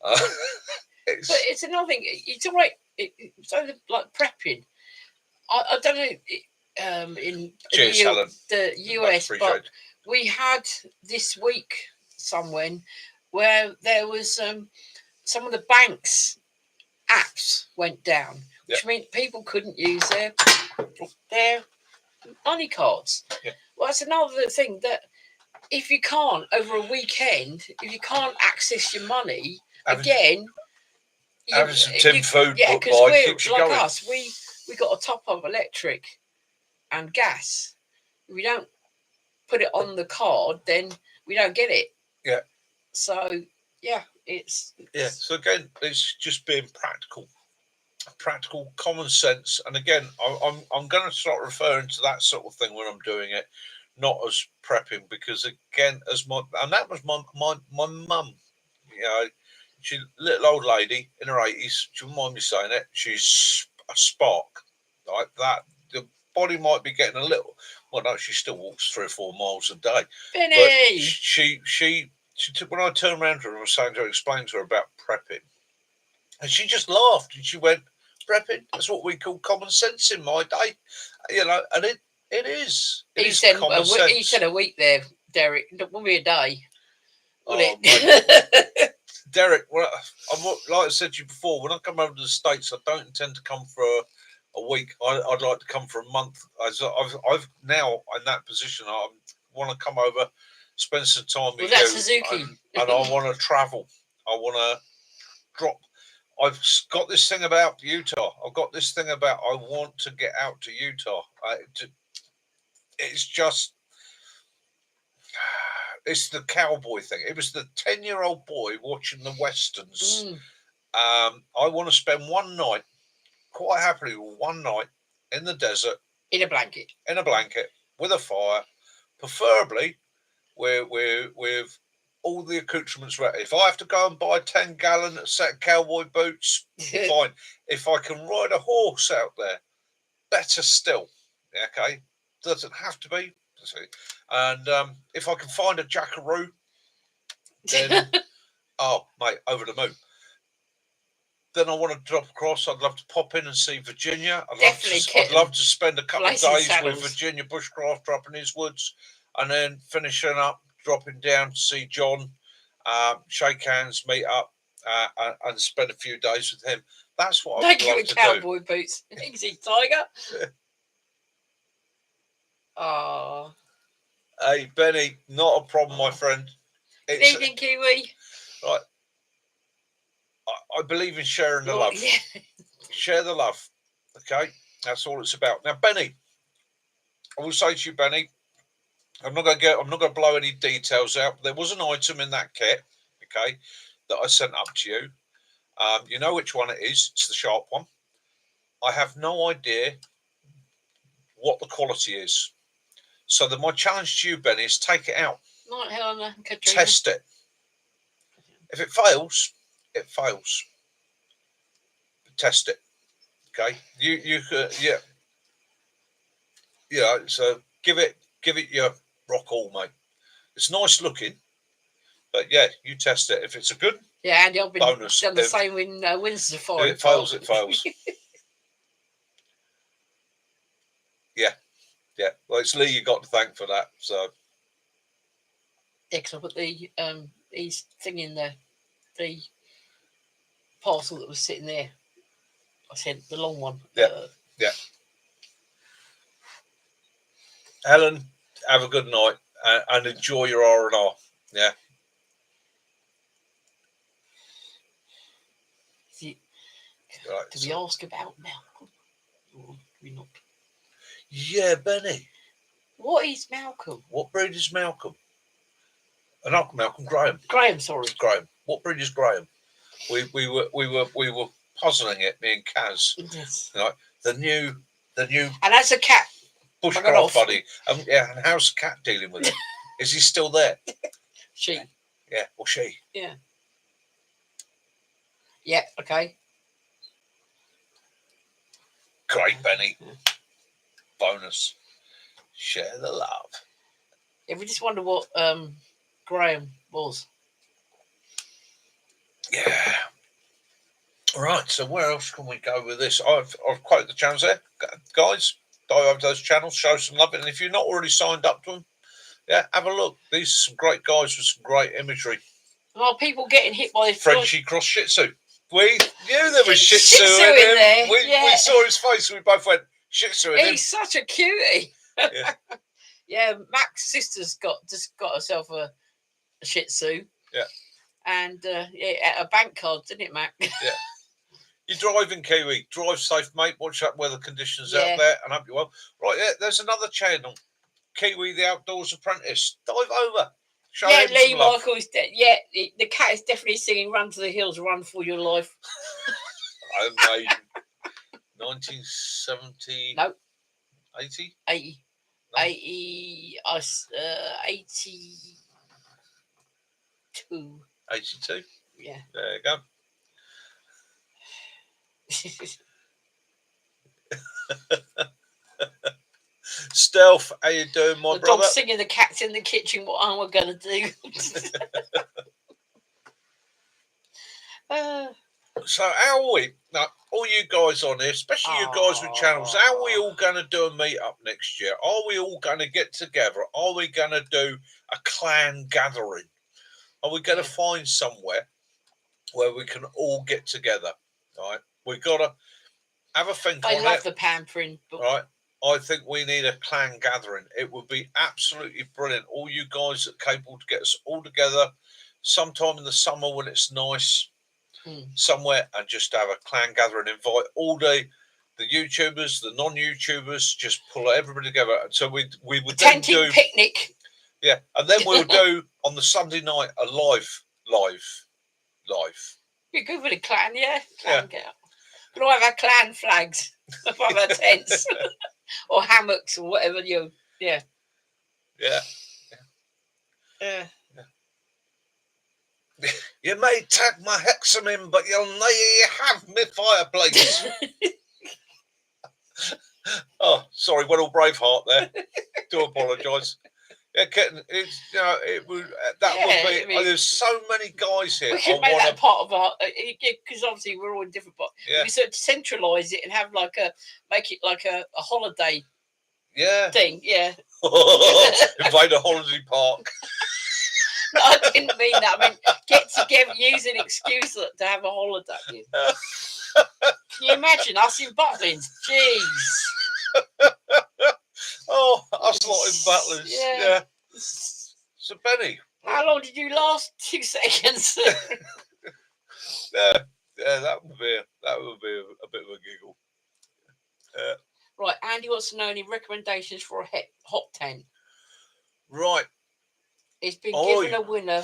but it's another thing. It's all right. It's like prepping. I don't know in the US, but we had this week somewhere where there was some of the banks' apps went down, which meant people couldn't use their money cards. Well, that's another thing, that if you can't, over a weekend, if you can't access your money again, having some tin food, yeah, because we're like going. Us, we got a top of electric and gas. If we don't put it on the card, then we don't get it. Yeah. So yeah, it's So again, it's just being practical common sense. And again, I'm going to start referring to that sort of thing when I'm doing it, not as prepping, because again, that was my mum. You know, she little old lady in her 80s. She wouldn't mind me saying it. She's a spark, like that. The body might be getting a little. Well, no, she still walks 3 or 4 miles a day. Benny! But she took, when I turned around to her and was saying to her, explain to her about prepping, and she just laughed and she went, "Prepping? That's what we call common sense in my day." You know, and it is. It is common sense. He said a week there, Derek. It won't be a day. Derek, well, like I said to you before, when I come over to the States, I don't intend to come for a week. I'd like to come for a month. I've now in that position. I want to come over, spend some time with you, Suzuki. and I want to travel. I want to drop. I've got this thing about Utah. I've got this thing about I want to get out to Utah. It's just. It's the cowboy thing. It was the 10-year-old boy watching the westerns. I want to spend one night, quite happily, one night in the desert, in a blanket, with a fire, preferably with all the accoutrements ready. If I have to go and buy 10-gallon set of cowboy boots, fine. If I can ride a horse out there, better still. Okay, doesn't have to be. And if I can find a jackaroo, then oh mate, over the moon. Then I want to drop across. I'd love to pop in and see Virginia. I'd love to spend a couple of days with Virginia bushcraft up in his woods, and then finishing up, dropping down to see John, shake hands, meet up, and spend a few days with him. That's what I'd love to do. Cowboy boots. Easy, Tiger. Oh. Hey, Benny, not a problem, my friend. Good evening, Kiwi. Right. I believe in sharing the love. Yeah. Share the love. Okay? That's all it's about. Now, Benny, I will say to you, Benny, I'm not going to blow any details out, but there was an item in that kit, okay, that I sent up to you. You know which one it is. It's the sharp one. I have no idea what the quality is. So my challenge to you, Benny, is take it out. Right, Helena, Katrina. Test it. If it fails, it fails. Test it. Okay. You yeah. Yeah. So give it your rock all, mate. It's nice looking, but yeah, you test it. If it's a good, yeah, Andy, I've been bonus. Done the same in Windsor Fire. If it fails, it fails. Yeah. Well, it's Lee you got to thank for that. So. Yeah, because I put the his thing in there, the parcel that was sitting there. I said the long one. Yeah. Yeah. Helen, have a good night and enjoy your R&R. Yeah. Right, do we ask about Malcolm? Or do we not? Yeah, Benny. What is Malcolm? What breed is Malcolm? Not Malcolm, Graham. Graham, sorry. Graham. What breed is Graham? We were puzzling it, me and Kaz. Yes. Right? The new. And as a cat. Bushcraft buddy. Yeah. And how's the cat dealing with it? Is he still there? She. Yeah. Or she? Yeah. Yeah. Okay. Great, Benny. Bonus. Share the love. Yeah, we just wonder what Graham was. Yeah. All right. So where else can we go with this? I've quoted the channels there, guys. Dive over those channels, show some love, and if you're not already signed up to them, yeah, have a look. These are some great guys with some great imagery. Are people getting hit by Frenchie cross Shih Tzu. We knew there was Shih Tzu in him. There. We saw his face. We both went Shih Tzu in him. He's such a cutie. Yeah. Yeah, Mac's sister's just got herself a Shih Tzu. Yeah. And a bank card, didn't it, Mac? Yeah. You're driving, Kiwi. Drive safe, mate. Watch out weather conditions out there, and hope you're well. Right, there's another channel, Kiwi the Outdoors Apprentice. Dive over. Show him Lee some love. Michael is yeah. The cat is definitely singing "Run to the Hills, Run for Your Life." Homemade. 1970. No. 80. 80. No. 80. 82. 82. Yeah. There you go. Stealth, how you doing, my brother? Dog singing, the cat's in the kitchen. What am I going to do? So how are we now? All you guys on here, especially you guys with channels, how are we all going to do a meet up next year? Are we all going to get together? Are we going to do a clan gathering? Are we going to find somewhere where we can all get together? Right, we've got to have a think on it. I love the pampering. Right, I think we need a clan gathering. It would be absolutely brilliant. All you guys that are capable to get us all together sometime in the summer when it's nice, somewhere, and just have a clan gathering. Invite all the YouTubers, the non-YouTubers, just pull everybody together. So we would then do picnic. Yeah, and then we'll do on the Sunday night a live. Be good with a clan, yeah. Clan out. Could I have our clan flags above our tents or hammocks or whatever you? Yeah. You may tag my hexamin, but you'll never have me fireplace. Oh, sorry, went all Braveheart there. Do apologise. Yeah, it's, it would would be. I mean, there's so many guys here. We should make that part of our because obviously we're all in different parts. Yeah. We sort of centralise it and have make it like a holiday. Yeah. Thing. Yeah. Invade a holiday park. No, I didn't mean that. I mean, get together, use an excuse to have a holiday. Can you imagine us in Butlins? Jeez. Oh, us lot in Butlins. Yeah. So, Benny, how long did you last? 2 seconds. Yeah, that would be a bit of a giggle. Right, Andy wants to know any recommendations for a hot tent. Right. It's been given a winner.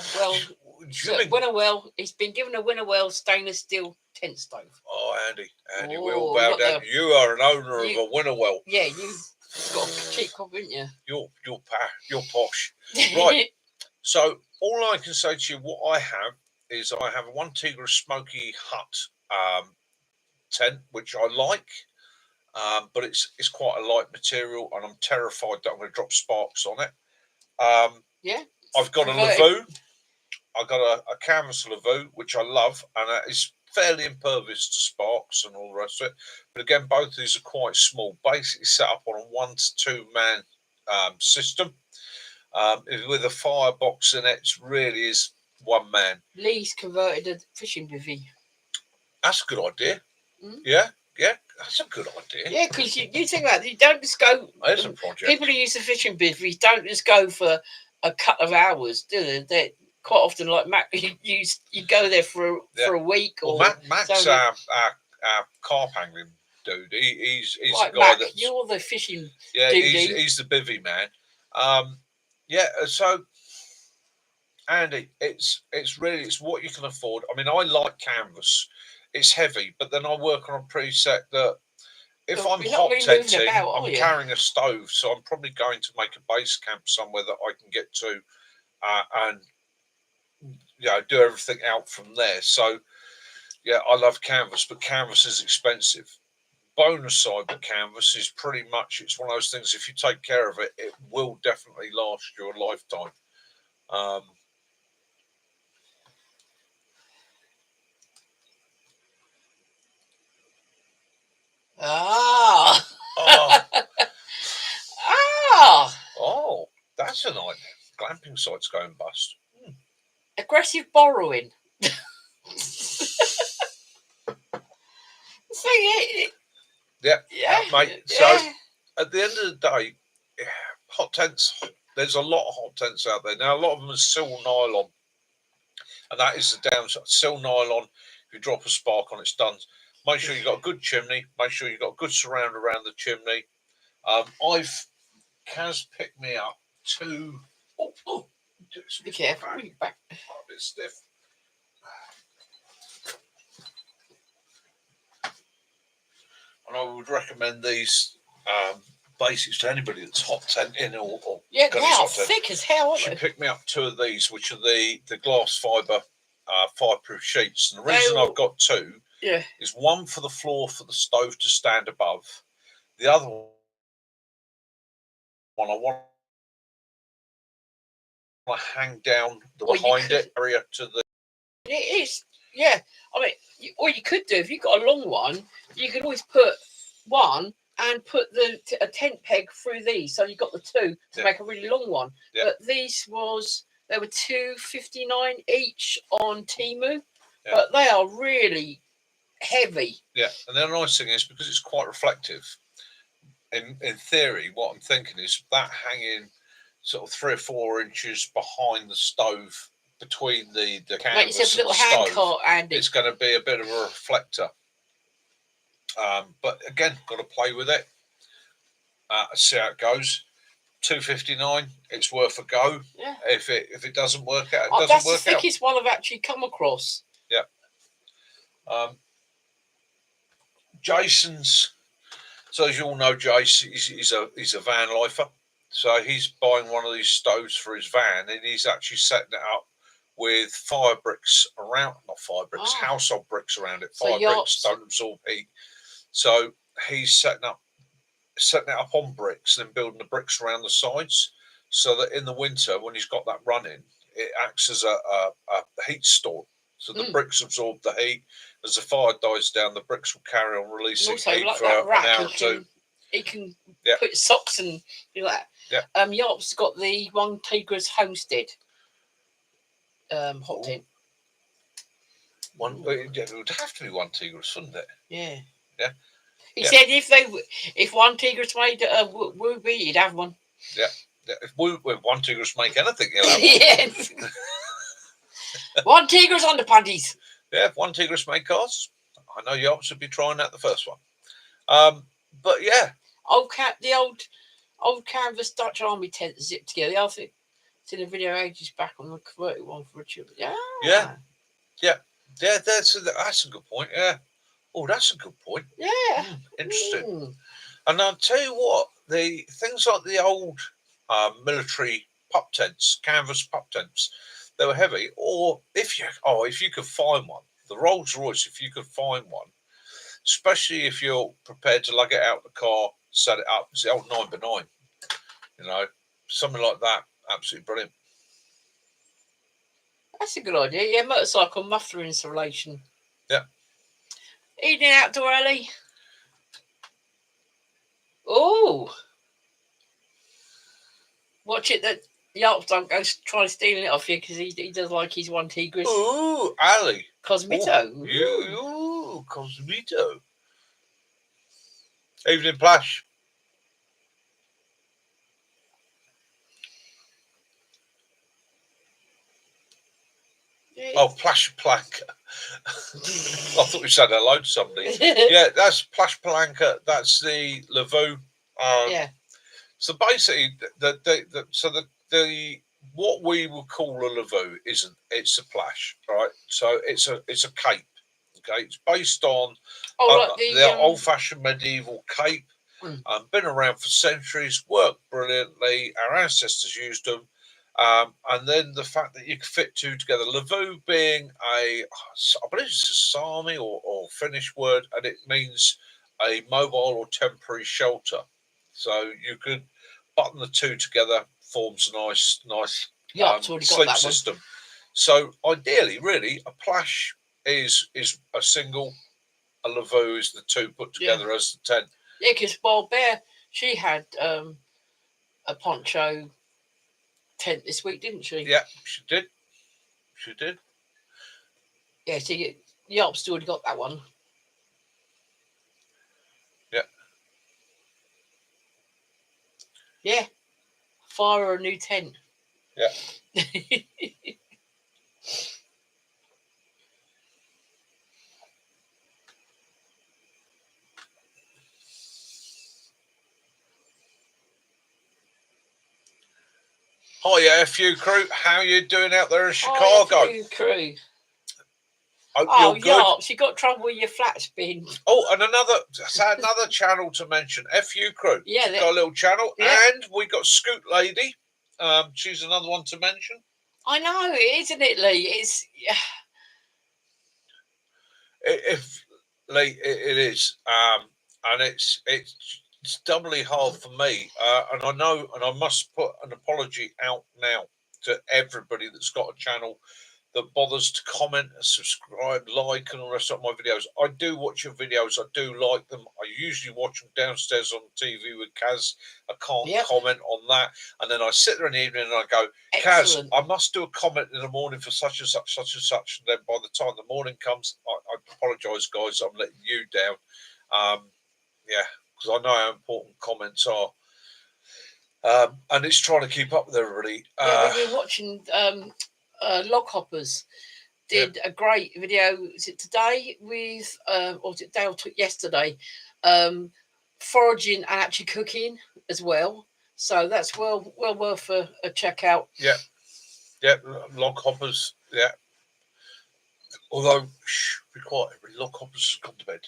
It's been given a Winnerwell stainless steel tent stove. Oh, Andy, we all bow down. You are an owner of a Winnerwell. Yeah, you've got a cheap copy, haven't you? You're posh. Right. So all I can say to you, what I have is I have a 1 Tigris Smoky Hut tent, which I like, but it's quite a light material, and I'm terrified that I'm going to drop sparks on it. Yeah. I've got a Lavo. I've got a canvas Lavo, which I love, and it's fairly impervious to sparks and all the rest of it. But again, both of these are quite small, basically set up on a 1 to 2 man system. With a firebox in it, it really is 1 man. Lee's converted a fishing bivvy. That's a good idea. Yeah, that's a good idea. Yeah, because you think about it, you don't just go. There's a project. People who use the fishing bivvy don't just go for a couple of hours, do they? They're quite often like Mac. You go there for a week or. Well, Mac's our carp angling dude. He's like the guy Mac, you're the fishing. Yeah, he's the bivvy man. So Andy, it's what you can afford. I mean, I like canvas. It's heavy, but then I work on a preset that if I'm hot tenting, I'm carrying a stove, so I'm probably going to make a base camp somewhere that I can get to, and do everything out from there. So yeah, I love canvas, but canvas is expensive. Bonus side with canvas is pretty much, it's one of those things, if you take care of it, it will definitely last you a lifetime. Oh, that's a nightmare. Glamping site's going bust. A aggressive borrowing. Mate. So at the end of the day, hot tents. There's a lot of hot tents out there now. A lot of them are silk nylon, and that is the downside. Silk nylon. If you drop a spark on, it's done. Make sure you've got a good chimney. Make sure you've got a good surround around the chimney. Kaz picked me up two. Be careful. Back. A bit stiff. And I would recommend these basics to anybody that's hot tenting or they are thick as hell. She picked me up two of these, which are the glass fibre fireproof sheets. And the reason I've got two is one for the floor for the stove to stand above. The other one I want to hang down the behind it area to the. It is, yeah. I mean, what you could do if you've got a long one, you could always put one and put a tent peg through these, so you got the two to make a really long one. But these they were $2.59 each on Temu, but they are really heavy. Yeah, and the nice thing is because it's quite reflective. In theory, what I'm thinking is that hanging sort of 3 or 4 inches behind the stove, between the canvas like you said, and little the hand stove, cart, Andy. It's going to be a bit of a reflector. But again, got to play with it. See how it goes. $2.59. It's worth a go. Yeah. If it doesn't work out, that's the thickest one I've actually come across. Yeah. Jason's. So as you all know, Jace, he's a van lifer. So he's buying one of these stoves for his van, and he's actually setting it up with fire bricks around, not fire bricks, household bricks around it. Fire bricks don't absorb heat. So he's setting it up on bricks, then building the bricks around the sides, so that in the winter, when he's got that running, it acts as a heat store. So the bricks absorb the heat. As the fire dies down, the bricks will carry on releasing heat like for that rack, an hour or two. He can put socks and do that. Yeah. Yarp's got the One Tigris Homestead hot tent. It would have to be One Tigris, wouldn't it? Yeah. Yeah. He said if One Tigris made a Wooby, he'd have one. Yeah. If One Tigris make anything, he'll have one. One Tigris on the Panties. Yeah, if One Tigris made cars, I know Yarps would be trying out the first one. But yeah. The old canvas Dutch Army tent zipped together. I think seen a video ages back on the converted one for a tube. Yeah. That's a good point. Yeah. Oh, that's a good point. Yeah. Interesting. And I'll tell you what, the things like the old military pup tents, canvas pup tents, they were heavy. Or if you could find one, the Rolls Royce, if you could find one, especially if you're prepared to lug it out the car, set it up, it's the old 9x9, something like that, absolutely brilliant. That's a good idea. Yeah, motorcycle muffler installation. Yeah. Evening outdoor alley. Oh. Watch it that Yarp don't go try stealing it off you, because he does like his One Tigris. Ooh, alley. Cosmito. Ooh, Cosmito. Evening Plash. Oh, Plash Planka. I thought we said hello to somebody. Yeah, that's Plash Planka. That's the Lavo. So basically, the what we would call a Lavo isn't. It's a Plash, right? So it's a cape. Okay, it's based on the old-fashioned medieval cape. Been around for centuries. Worked brilliantly. Our ancestors used them. And then the fact that you can fit two together. Lavo being I believe it's a Sami or Finnish word, and it means a mobile or temporary shelter. So you could button the two together, forms a nice sleep system. So ideally, really, a Plash is a single, a Lavo is the two put together as the tent. Yeah, because Bear, she had a poncho tent this week, didn't she? Yeah, she did. She did. Yeah, see, Yarp's already got that one. Yeah. Yeah. Fire a new tent. Yeah. Hi, FU crew. How you doing out there in Chicago? Hi, FU crew. Oh, Yarps, you got trouble with your flat spin. Oh, and another channel to mention. FU crew. Yeah, got a little channel, yeah. and we got Scoot Lady. She's another one to mention. I know, isn't it, Lee? It's Lee, it is, and it's doubly hard for me. And I know, and I must put an apology out now to everybody that's got a channel that bothers to comment, subscribe, like, and all the rest of my videos. I do watch your videos. I do like them. I usually watch them downstairs on TV with Kaz. I can't comment on that. And then I sit there in the evening and I go, Kaz, I must do a comment in the morning for such and such, such and such. And then by the time the morning comes, I apologise, guys. I'm letting you down. Yeah, because I know how important comments are. And it's trying to keep up with everybody. Yeah, we've been watching Log Hoppers did a great video. Is it today with or was it day or yesterday? Foraging and actually cooking as well. So that's well worth a check out. Yeah. Log Hoppers. Yeah. Although, be quiet. Log Hoppers has gone to bed.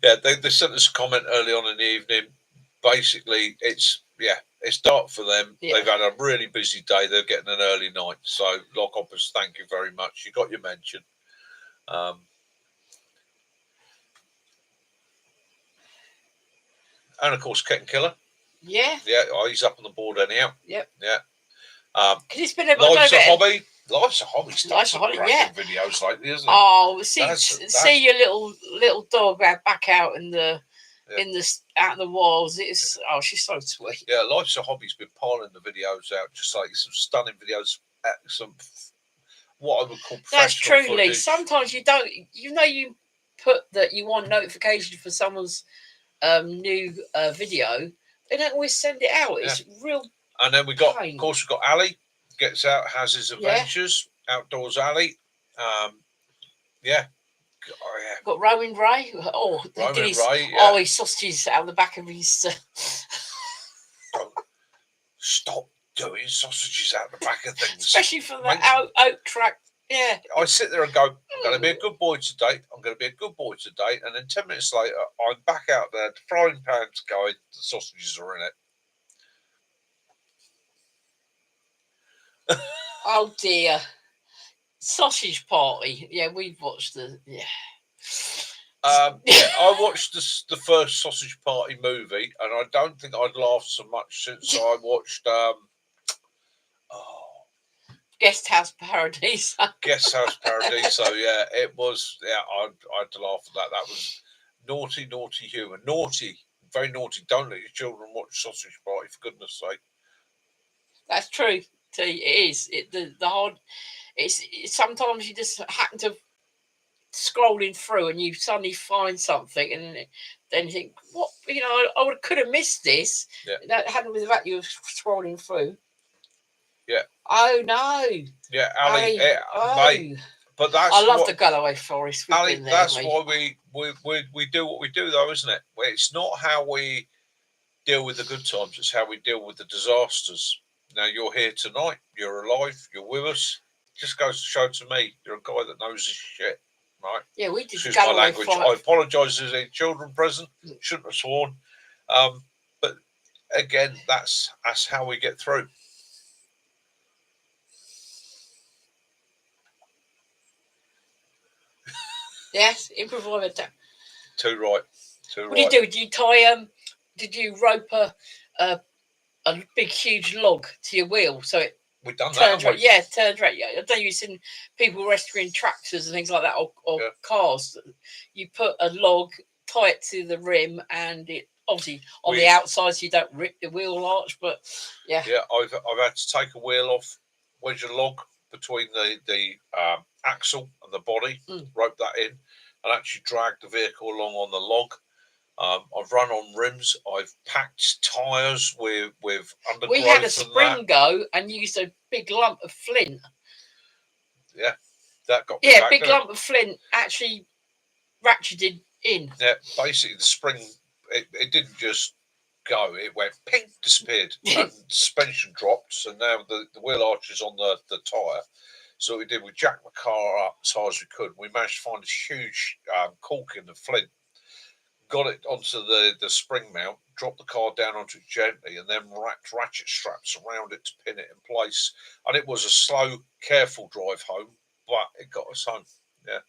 Yeah, they sent us a comment early on in the evening. Basically, it's dark for them. Yeah. They've had a really busy day. They're getting an early night. So, Log Hoppers, thank you very much. You got your mention. And of course, Kitten Killer. Yeah. Yeah, he's up on the board anyhow. Yep. Yeah. Because it's been a Life's a Hobby. Life's a Hobby. Life's a Hobby. Yeah. Videos lately, isn't it? Oh, see your little dog back out in the out in the walls. It's she's so sweet. Yeah, Life's a Hobby's been piling the videos out, just like some stunning videos, some what I would call professional. That's truly. Footage. Sometimes you don't. You put that you want notification for someone's new video. They don't always send it out. It's real. And then of course, we've got Ali. Gets out, has his adventures. Outdoors Ali. Yeah. Oh, yeah. Got Rowan Ray. Oh, Rowan Ray. Yeah. Oh, he sausages out the back of his. Stop doing sausages out the back of things. Especially from the oak track. Yeah. I sit there and go, I'm going to be a good boy today. I'm going to be a good boy today. And then 10 minutes later, I'm back out there. The frying pan's going. The sausages are in it. Oh dear. Sausage Party. Yeah, we've watched the I watched the first Sausage Party movie, and I don't think I'd laughed so much since I watched Guest House Paradiso. Guest House Paradiso. Yeah, it was. Yeah, I had to laugh at that. That was naughty humour. Naughty, very naughty. Don't let your children watch Sausage Party, for goodness sake. That's true. It is. The hard. It's sometimes you just happen to scrolling through and you suddenly find something and then you think, what? I could have missed this. Yeah. That hadn't been the fact you were scrolling through. Yeah. Oh no. Yeah, Ali. Mate, but that's. I love the Galloway Forest. Ali, that's why we do what we do, though, isn't it? It's not how we deal with the good times; it's how we deal with the disasters. Now you're here tonight. You're alive. You're with us. Just goes to show to me you're a guy that knows his shit, right? Yeah, we did. Excuse my language. I apologise as any children present. Shouldn't have sworn. But again, that's how we get through. Yes, improvise. Too right. What do you do? Do you tie Did you rope a big huge log to your wheel so it we've done turns that? Right? Yeah, turns right. Yeah, I don't know. You've seen people rescuing tractors and things like that, or cars. You put a log, tie it to the rim, and it Obviously, on the outside, so you don't rip the wheel arch, but yeah. Yeah, I've had to take a wheel off, wedge a log between the axle and the body, rope that in, and actually drag the vehicle along on the log. I've run on rims. I've packed tyres with undergrowth. We had a spring go and used a big lump of flint. Yeah, that got me back, big lump of flint actually ratcheted in. Yeah, basically the spring, it didn't just go, it went ping, disappeared, and suspension dropped, so now the wheel arch is on the tyre. So what we did, we jacked the car up as high as we could. We managed to find this huge cork in the flint, got it onto the spring mount, dropped the car down onto it gently, and then wrapped ratchet straps around it to pin it in place. And it was a slow, careful drive home, but it got us home. Yeah.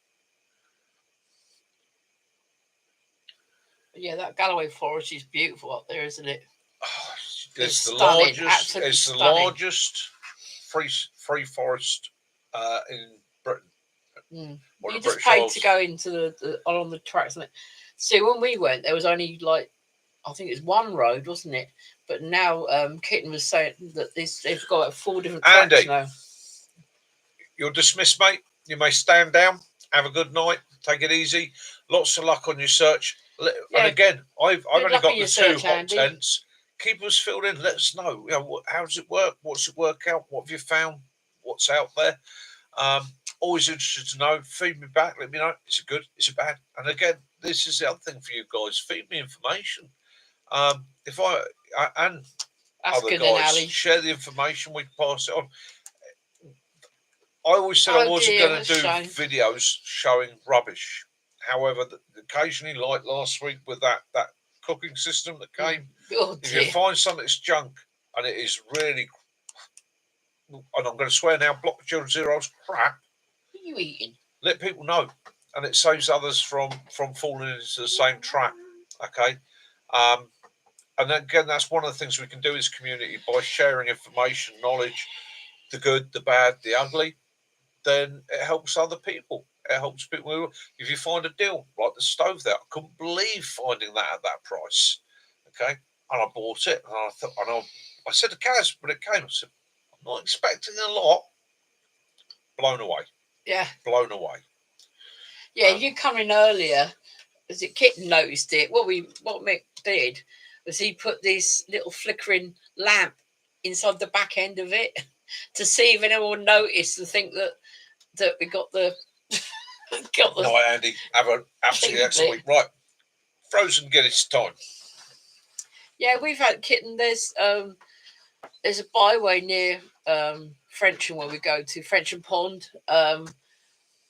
Yeah, that Galloway Forest is beautiful up there, isn't it? It's the largest. It's the largest free forest in Britain. You just paid to go into the along the tracks. See, when we went, there was only like, I think it was one road, wasn't it? But now Kitten was saying that they've got like 4 different tracks now. You're dismissed, mate. You may stand down. Have a good night. Take it easy. Lots of luck on your search. And again, I've only got the 2 hot tents. Keep us filled in. Let us know. How does it work? What's it work out? What have you found? What's out there? Always interested to know. Feed me back. Let me know. Is it good? Is it bad? And again, this is the other thing for you guys. Feed me information. If I and that's other guys share the information, we pass it on. I always said I wasn't going to do videos showing rubbish. However, occasionally, like last week with that cooking system that came, if you find something that's junk and it is really, and I'm going to swear now, Block Children Zero's crap. What are you eating? Let people know, and it saves others from falling into the same trap. Okay, and again, that's one of the things we can do as a community by sharing information, knowledge, the good, the bad, the ugly. Then it helps other people. It helps people. If you find a deal like the stove there, I couldn't believe finding that at that price. Okay, and I bought it, and I thought, I said to Kaz when it came, I said, I'm not expecting a lot. Blown away. Yeah, blown away. Yeah, you come in earlier. As a Kitten noticed it. What Mick did was he put this little flickering lamp inside the back end of it to see if anyone noticed and think that we got the. No, Andy, have an absolutely excellent week. Right, frozen Guinness time. Yeah, we've had Kitten. There's a byway near Frensham where we go to Frensham Pond.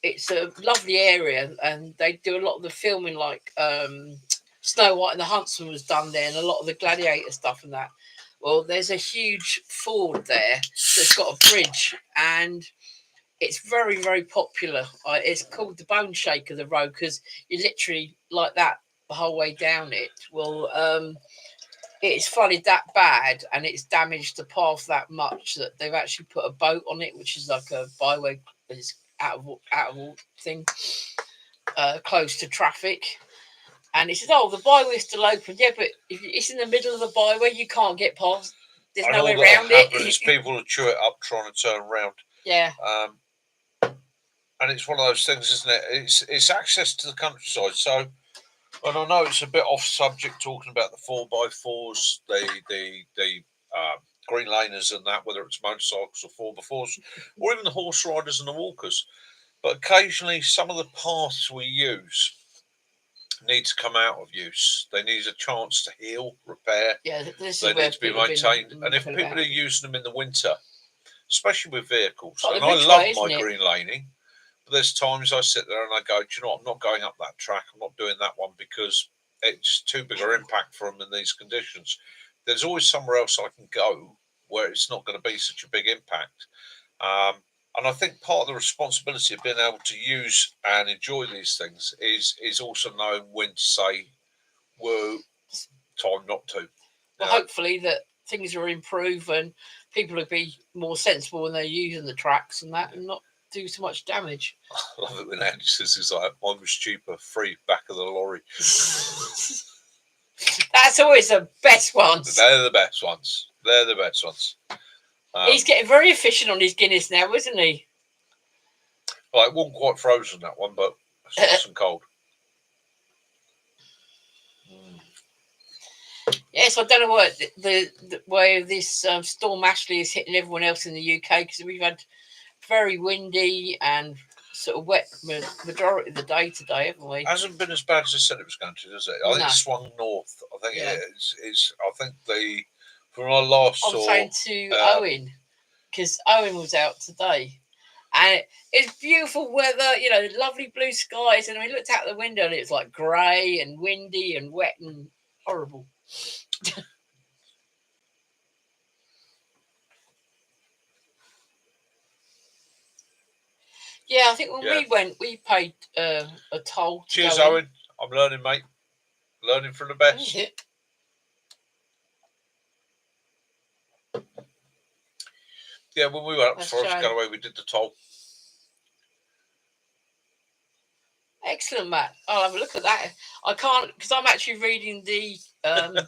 It's a lovely area, and they do a lot of the filming, like Snow White and the Huntsman was done there, and a lot of the gladiator stuff and that. Well, there's a huge ford there that's got a bridge, and it's very, very popular. It's called the Bone Shaker, the road, because you literally like that the whole way down it. Well, it's flooded that bad, and it's damaged the path that much that they've actually put a boat on it, which is like a byway. It's out of all thing, close to traffic. And it says, "Oh, the byway's still open." Yeah, but if it's in the middle of the byway, you can't get past. There's no way around it. People will chew it up trying to turn around. Yeah. And it's one of those things, isn't it? It's access to the countryside. So, and I know it's a bit off subject talking about the 4x4s, the green laners and that, whether it's motorcycles or 4x4s, or even the horse riders and the walkers. But occasionally, some of the paths we use need to come out of use. They need a chance to heal, repair. Yeah, they need to be maintained. And if people are using them in the winter, especially with vehicles, and I love my green laning, but there's times I sit there and I go, do you know what? I'm not going up that track. I'm not doing that one because it's too big an impact for them in these conditions. There's always somewhere else I can go where it's not going to be such a big impact. And I think part of the responsibility of being able to use and enjoy these things is also knowing when to say, whoa, time not to. Well, hopefully that things will improve and people will be more sensible when they're using the tracks and that, and not do so much damage. I love it when Andy says, "Mine was cheaper, free back of the lorry." That's always the best ones. They're the best ones. They're the best ones. He's getting very efficient on his Guinness now, isn't he? Well, it wasn't quite frozen, that one, but it's nice and cold. Yes, I don't know what the way this storm Ashley is hitting everyone else in the UK, because we've had very windy and sort of wet majority of the day today, haven't we? It hasn't been as bad as I said it was going to, does it? I think it swung north. I think it's. I think from our last saw. I'm saying to Owen, because Owen was out today, and it's beautiful weather. You know, lovely blue skies, and we looked out the window and it was like grey and windy and wet and horrible. Yeah, I think when we went, we paid a toll. Cheers, Owen. I'm learning, mate. Learning from the best. Yeah, when we went up to Forest Galloway, we did the toll. Excellent, Matt. I'll have a look at that. I can't, because I'm actually reading the. I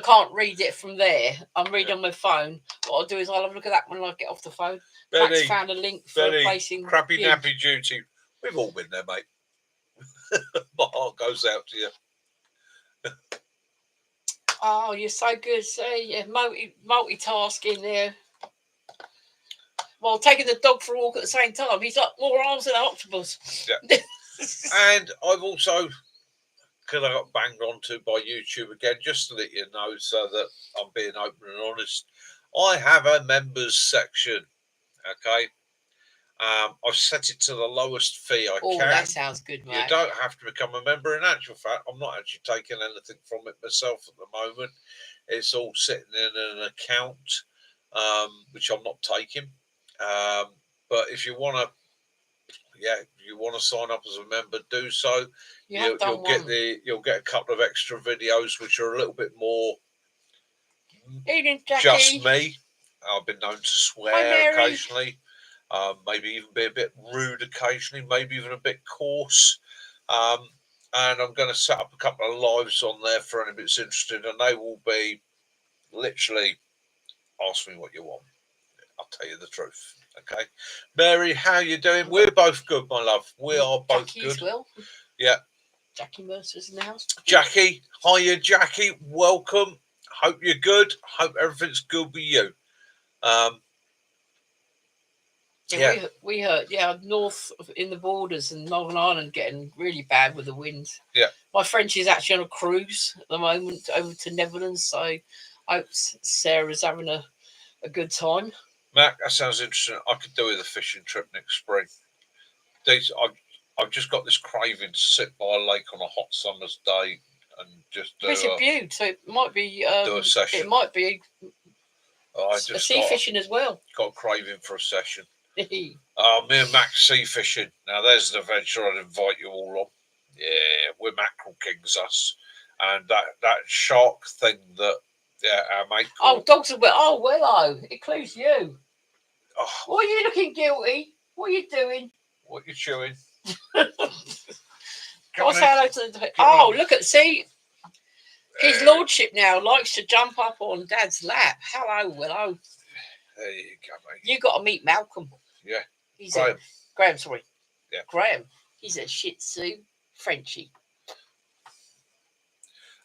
can't read it from there. I'm reading on my phone. What I'll do is I'll have a look at that when I get off the phone. Matt's found a link for replacing crappy nappy duty. We've all been there, mate. My heart goes out to you. Oh, you're so good. See, yeah, multitasking there. Well, taking the dog for a walk at the same time. He's got more arms than an octopus. Yeah. And I've also, because I got banged onto by YouTube again, just to let you know, so that I'm being open and honest, I have a members section. Okay. I've set it to the lowest fee I can. That sounds good, mate. You don't have to become a member. In actual fact, I'm not actually taking anything from it myself at the moment. It's all sitting in an account, which I'm not taking. But if you want to sign up as a member, do so. You'll get a couple of extra videos which are a little bit more just me. I've been known to swear occasionally, maybe even be a bit rude occasionally, maybe even a bit coarse. And I'm going to set up a couple of lives on there for anybody that's interested, and they will be literally ask me what you want. I'll tell you the truth. Okay, Mary, how you doing? We're both good, my love. We are both Jackie good. As well. Yeah. Jackie Mercer's in the house. Jackie, hiya, Jackie. Welcome. Hope you're good. Hope everything's good with you. We heard, north in the borders and Northern Ireland getting really bad with the winds. Yeah. My friend, she's actually on a cruise at the moment over to Netherlands, so I hope Sarah's having a good time. Mac, that sounds interesting. I could do with a fishing trip next spring. I've just got this craving to sit by a lake on a hot summer's day and just do it's a beaut, so it might be do a session. It might be sea fishing as well. Got a craving for a session. Me and Mac sea fishing. Now there's an adventure I'd invite you all on. Yeah, we're mackerel kings, us. And that shark thing that our mate called. Dogs are well. Oh, Willow, it includes you. Oh. Why are you looking guilty? What are you doing? What are you chewing? Hello to the look at his lordship now likes to jump up on Dad's lap. Hello, Willow. There you go, mate. You got to meet Malcolm. Yeah. He's Graham, sorry. Yeah. Graham. He's a Shih Tzu Frenchie.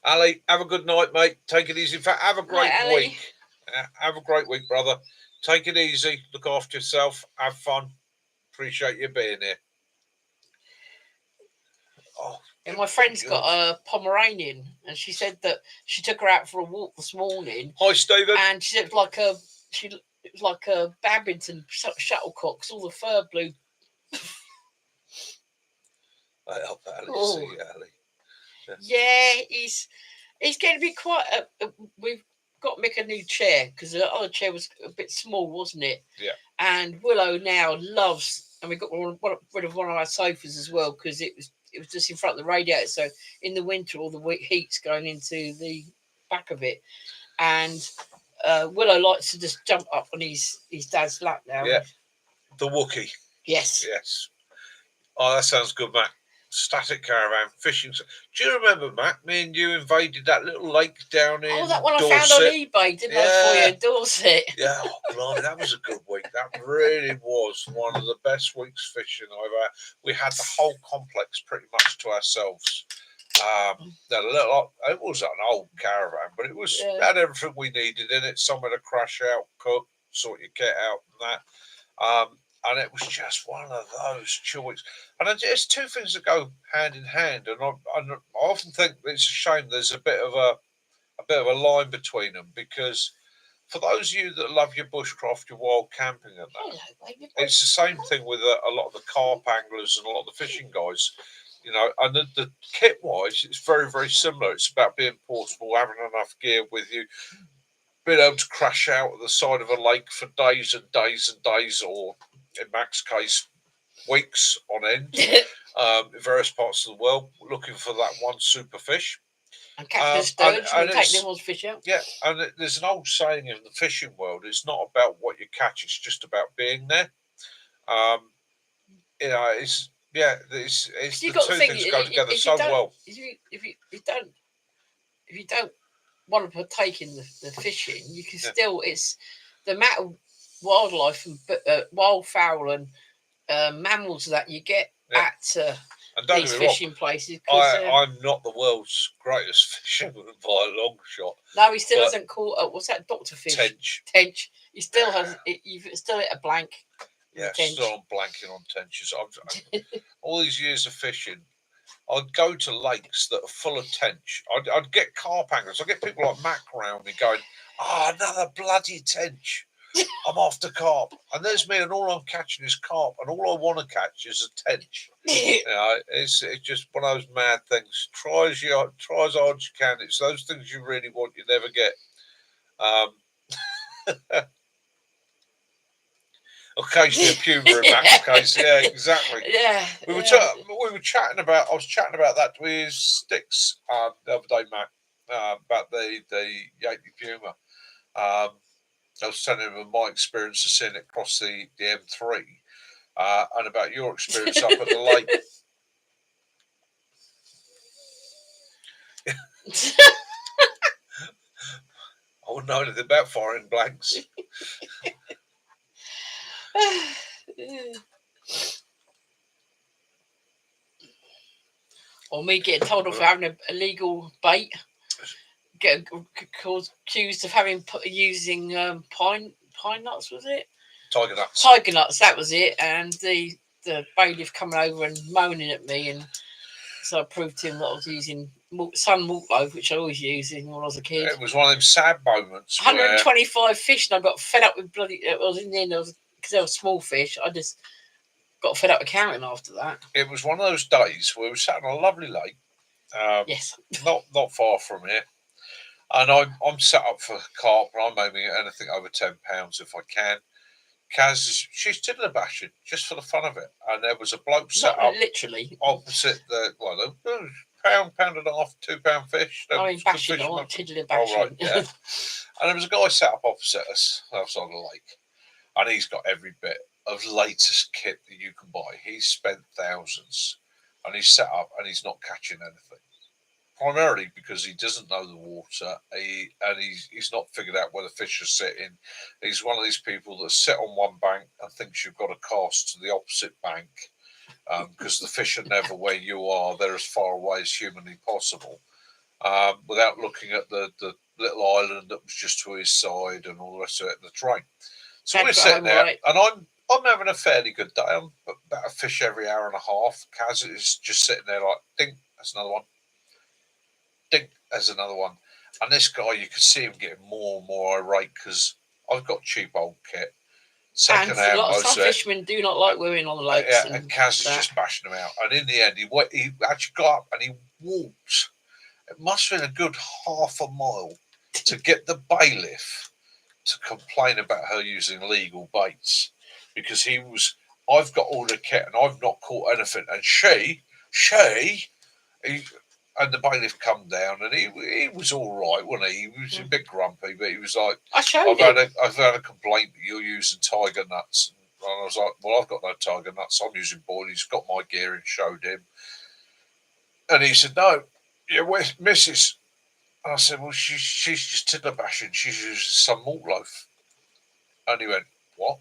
Ali, have a good night, mate. Take it easy. In fact, have a great week. Have a great week, brother. Take it easy. Look after yourself. Have fun. Appreciate you being here. Oh, and my friend's got a Pomeranian, and she said that she took her out for a walk this morning. Hi, Stephen. And she said it was like a badminton shuttlecock, because all the fur blew. I help Ali. Yeah, he's going to be quite. We've got to make a new chair because the other chair was a bit small, wasn't it? Yeah. And Willow now loves, and we got rid of one of our sofas as well because it was just in front of the radiator. So in the winter, all the heat's going into the back of it, and Willow likes to just jump up on his dad's lap now. Yeah. The Wookiee. Yes. Yes. Oh, that sounds good, Matt. static caravan fishing. Do you remember, Matt? Me and you invaded that little lake down in that one Dorset. I found on eBay, didn't I, for you in Dorset? Yeah, blimey, that was a good week. That really was one of the best weeks fishing I've had. We had the whole complex pretty much to ourselves. It was an old caravan, but it was had everything we needed in it. Somewhere to crash out, cook, sort your kit out, and that. And it was just one of those choices. And it's two things that go hand in hand. And I often think it's a shame there's a bit of a line between them, because for those of you that love your bushcraft, your wild camping and that, it's the same thing with a lot of the carp anglers and a lot of the fishing guys. You know, and the kit wise, it's very, very similar. It's about being portable, having enough gear with you, being able to crash out at the side of a lake for days and days and days, or in Mac's case, weeks on end, in various parts of the world, looking for that one super fish. And catching a sturgeon and take them old fish out. Yeah, and there's an old saying in the fishing world: it's not about what you catch; it's just about being there. You know, it's the two things go together so well. If you don't want to partake in the fishing, you can still. It's the amount of wildlife and wildfowl and mammals that you get at these fishing places. I'm not the world's greatest fisherman by a long shot. No, he still hasn't caught. What's that, Doctor Fish? Tench. He still has. You've still hit a blank. Yeah, still I'm blanking on tenches. All these years of fishing, I'd go to lakes that are full of tench. I'd get carp anglers. I'd get people like Mac around me going, another bloody tench. I'm after carp. And there's me, and all I'm catching is carp, and all I want to catch is a tench. You know, it's just one of those mad things. Try as hard as you can. It's those things you really want, you never get. Occasionally a puma in Mac's case. Yeah, exactly. Yeah. We were chatting about. I was chatting about that with Sticks the other day, Mac, about the Yankee puma. I was telling him of my experience of seeing it cross the M3, and about your experience up at the lake. I wouldn't know anything about firing blanks. Or me getting told off for having a illegal bait. Get accused of using pine nuts, was it? Tiger nuts. Tiger nuts, that was it. And the bailiff coming over and moaning at me, and so I proved to him that I was using sun malt loaf, which I always used when I was a kid. It was one of them sad moments. 125 fish, and I got fed up with bloody. I was in the end, because they were small fish. I just got fed up with counting after that. It was one of those days where we were sat on a lovely lake. Yes. Not far from here. And I'm set up for carp, and I'm aiming at anything over £10 if I can. Kaz, she's tiddler bashing just for the fun of it. And there was a bloke set up literally opposite the pound and a half, £2 fish. I mean, bashing, I want tiddler bashing. Right, yeah. And there was a guy set up opposite us outside the lake, and he's got every bit of latest kit that you can buy. He's spent thousands, and he's set up, and he's not catching anything. Primarily because he doesn't know the water, he's not figured out where the fish are sitting. He's one of these people that sit on one bank and thinks you've got to cast to the opposite bank, because the fish are never where you are. They're as far away as humanly possible, without looking at the little island that was just to his side and all the rest of it in the terrain. So we're sitting there, and I'm having a fairly good day. I'm about a fish every hour and a half. Kaz is just sitting there like, ding, that's another one. Ding, there's another one. And this guy, you could see him getting more and more irate because I've got cheap old kit. Some fishermen do not like women on the lakes. Yeah, and Kaz is just bashing them out. And in the end, he actually got up and he walked. It must have been a good half a mile to get the bailiff to complain about her using legal baits, because I've got all the kit and I've not caught anything. And and the bailiff come down, and he was all right, wasn't he? He was a bit grumpy, but he was like, I've had a complaint that you're using tiger nuts. And I was like, well, I've got no tiger nuts. I'm using boilies. Got my gear and showed him. And he said, no, yeah, where's Mrs.? And I said, well, she's just tiddler bashing. She's using some malt loaf. And he went, what?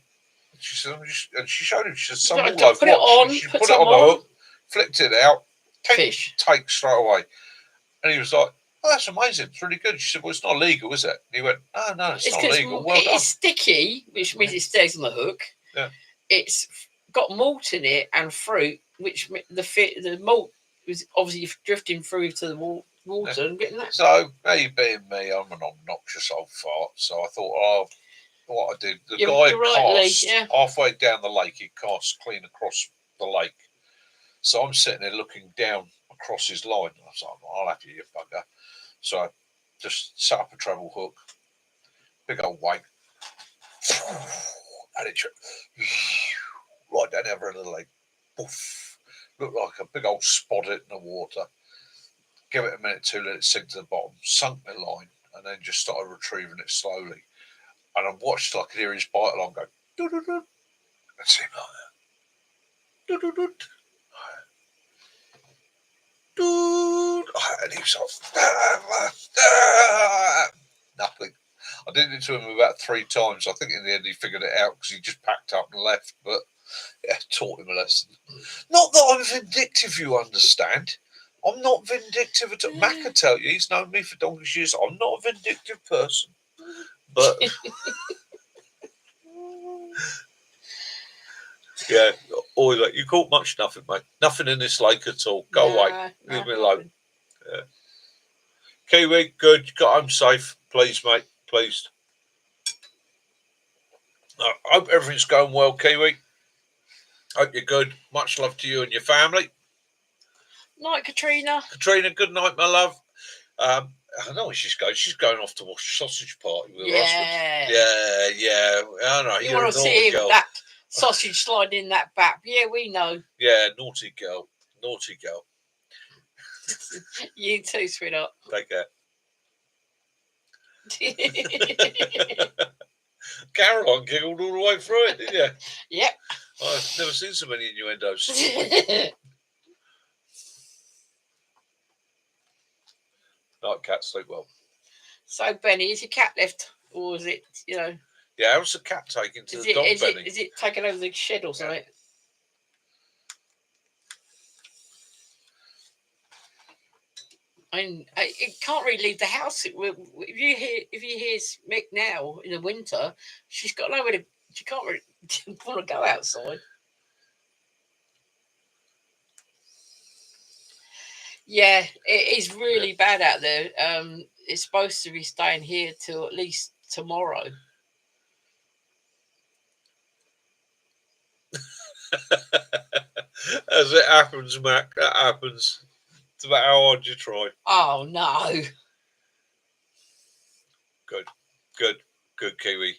She said, and she showed him. She said, some malt loaf. Put it on. She put it on the hook, flicked it out, fish. Take straight away. And he was like, oh, that's amazing. It's really good. She said, well, it's not illegal, is it? And he went, oh, no, it's not illegal. Well done. It's sticky, which means it stays on the hook. Yeah. It's got malt in it and fruit, which the malt was obviously drifting through to the water and getting that. So, me being me, I'm an obnoxious old fart. So I thought, oh, what I did, the guy cast halfway down the lake. He cast clean across the lake. So I'm sitting there looking down across his line. I was like, I'll have you bugger. So I just set up a treble hook, big old weight, and it right down the end of the lake. Poof. Looked like a big old spot in the water. Give it a minute, two, let it sink to the bottom. Sunk my line, and then just started retrieving it slowly. And I watched, I could hear his bite along go, doo-doo-doo. And see him like that. Doo-doo-doo. And he was like, nothing. I did it to him about 3 times. I think in the end he figured it out because he just packed up and left. But yeah, taught him a lesson. Not that I'm vindictive, you understand. I'm not vindictive at all. Mac can tell you, he's known me for donkey's years. I'm not a vindictive person. But yeah, always like, you caught much nothing, mate. Nothing in this lake at all. Go away. Leave me alone. Yeah. Kiwi, good. You got home safe. Please, mate. Pleased. I hope everything's going well, Kiwi. Hope you're good. Much love to you and your family. Night, Katrina. Katrina, good night, my love. I know where she's going. She's going off to watch Sausage Party with her husband. Yeah. I know. You want to see that sausage slide in that back? Yeah, we know. Yeah, naughty girl. Naughty girl. You too, sweetheart. Take care. Caroline giggled all the way through it, didn't you? Yep. I've never seen so many innuendos. Night, cat, sleep well. So, Benny, is your cat left, or is it, Yeah, how's the cat taken to the dog, Benny? Is it taken over the shed or something? I mean, it can't really leave the house. If you hear Mick now in the winter, she's got nowhere to. She can't really want to go outside. Yeah, it is really bad out there. It's supposed to be staying here till at least tomorrow. As it happens, Mac, that happens. It's about how hard you try. Oh, no. Good, Kiwi.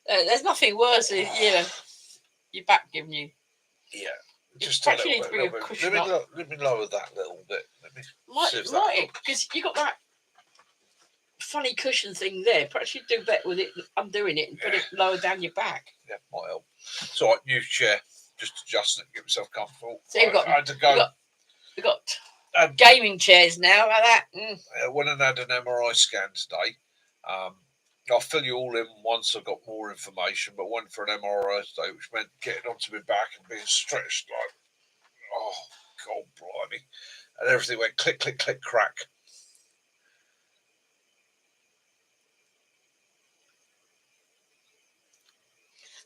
There's nothing worse than, your back giving you. Yeah. Just a little bit. Let me lower that a little bit. Right, because you got that funny cushion thing there. Perhaps you do better with it, undoing it and put it lower down your back. Yeah, might help. It's all right, new chair. Just adjusting it, get myself comfortable. So we've got gaming chairs now, like that. I went and had an MRI scan today. I'll fill you all in once I've got more information, but went for an MRI today, which meant getting onto my back and being stretched like, oh, God, blimey. And everything went click, click, click, crack.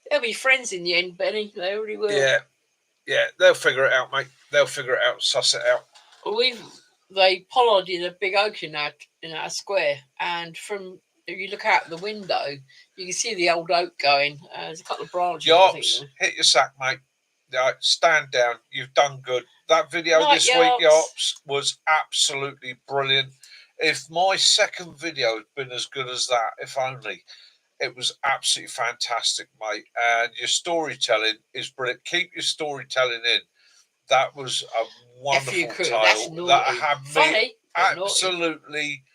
They'll be friends in the end, Benny. They already will. Yeah, they'll figure it out, mate. They'll figure it out, suss it out. They pollarded a big oak in our square, and if you look out the window, you can see the old oak going. There's a couple of branches. Yarps, hit your sack, mate. Right, stand down. You've done good. That video this week, Yarps, was absolutely brilliant. If my second video had been as good as that, if only. It was absolutely fantastic, mate. And your storytelling is brilliant. Keep your storytelling in. That was a wonderful tale. That had me absolutely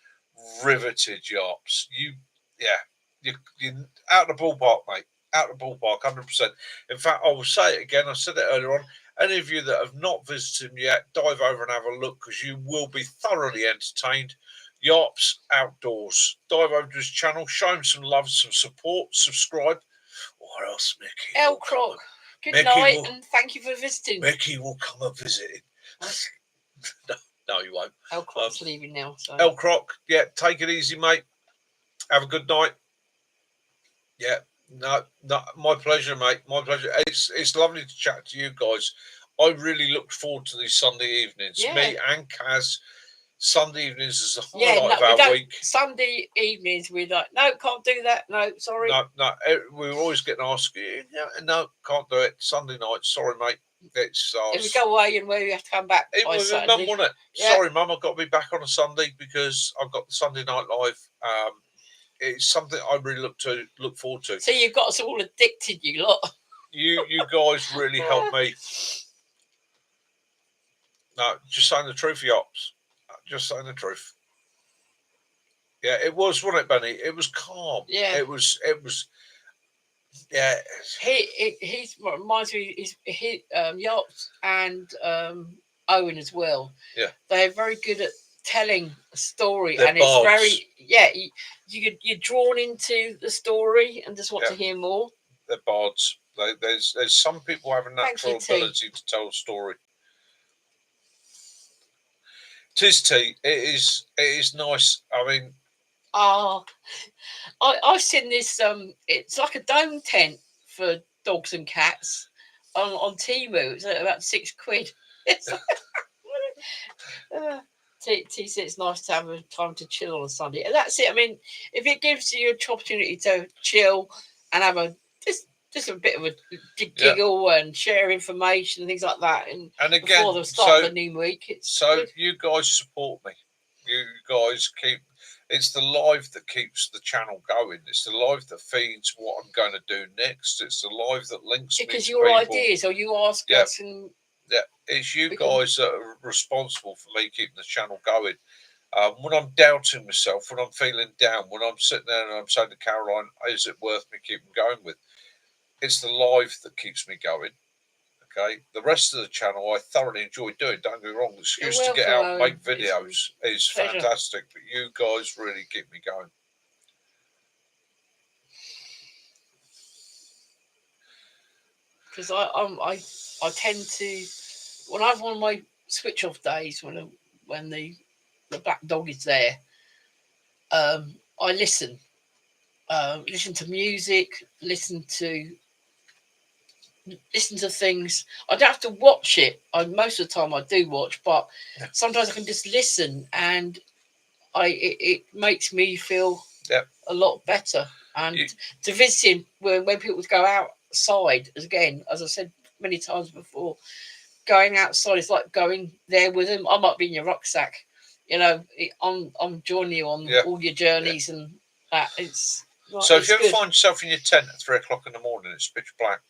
riveted, Yarps. You're out of the ballpark, mate. Out of the ballpark, 100%. In fact, I will say it again. I said it earlier on. Any of you that have not visited him yet, dive over and have a look, because you will be thoroughly entertained. Yarps Outdoors. Dive over to his channel, show him some love, some support, subscribe. What else, Mickey? El Croc, good night, and thank you for visiting. Mickey will come and visit. No, you won't. El Croc's leaving now. So. El Croc, yeah, take it easy, mate. Have a good night. Yeah, no, my pleasure, mate. My pleasure. It's lovely to chat to you guys. I really look forward to these Sunday evenings. Yeah. Me and Kaz. Sunday evenings is the highlight of our week. Sunday evenings, we're like, no, can't do that. No, sorry. No, we're always getting asked, no, can't do it. Sunday night, sorry, mate. It's if we go away and we have to come back. It was Mum, wasn't it? Yeah. Sorry, Mum, I've got to be back on a Sunday because I've got the Sunday Night Live. It's something I really look forward to. So you've got us all addicted, you lot. You guys really help me. No, just saying the truth, Yops. Just saying the truth. Yeah, it was, wasn't it, Benny? It was calm. Yeah, it was. Yeah, he reminds me. Yops and Owen as well. Yeah, they're very good at telling a story, They're and bards. It's very you're drawn into the story and just want to hear more. They're bards. There's some people have a natural ability to tell a story. Tis tea. It is nice. I mean, I've seen this. It's like a dome tent for dogs and cats on Temu. It's about £6. T said it's nice to have a time to chill on a Sunday, and that's it. I mean, if it gives you an opportunity to chill and have just a bit of a giggle and share information and things like that, and again, before the start of the new week, it's good. You guys support me. You guys keep. It's the live that keeps the channel going. It's the live that feeds what I'm going to do next. It's the live that links me because to your people. ideas, or you ask us, and it's you guys that are responsible for me keeping the channel going. When I'm doubting myself, when I'm feeling down, when I'm sitting there and I'm saying to Caroline, is it worth me keeping going with? It's the live that keeps me going. Okay, the rest of the channel I thoroughly enjoy doing. Don't get me wrong, the excuse to get out and make videos is fantastic, but you guys really keep me going. Because I tend to, when I have one of my switch off days when the black dog is there, I listen to music, listen to things. I don't have to watch it. Most of the time I do watch, but sometimes I can just listen, and it makes me feel a lot better. And to visit him when people go outside, again, as I said many times before, going outside is like going there with him. I might be in your rucksack, I'm joining you on all your journeys and that. So if you ever find yourself in your tent at 3 o'clock in the morning, it's pitch black,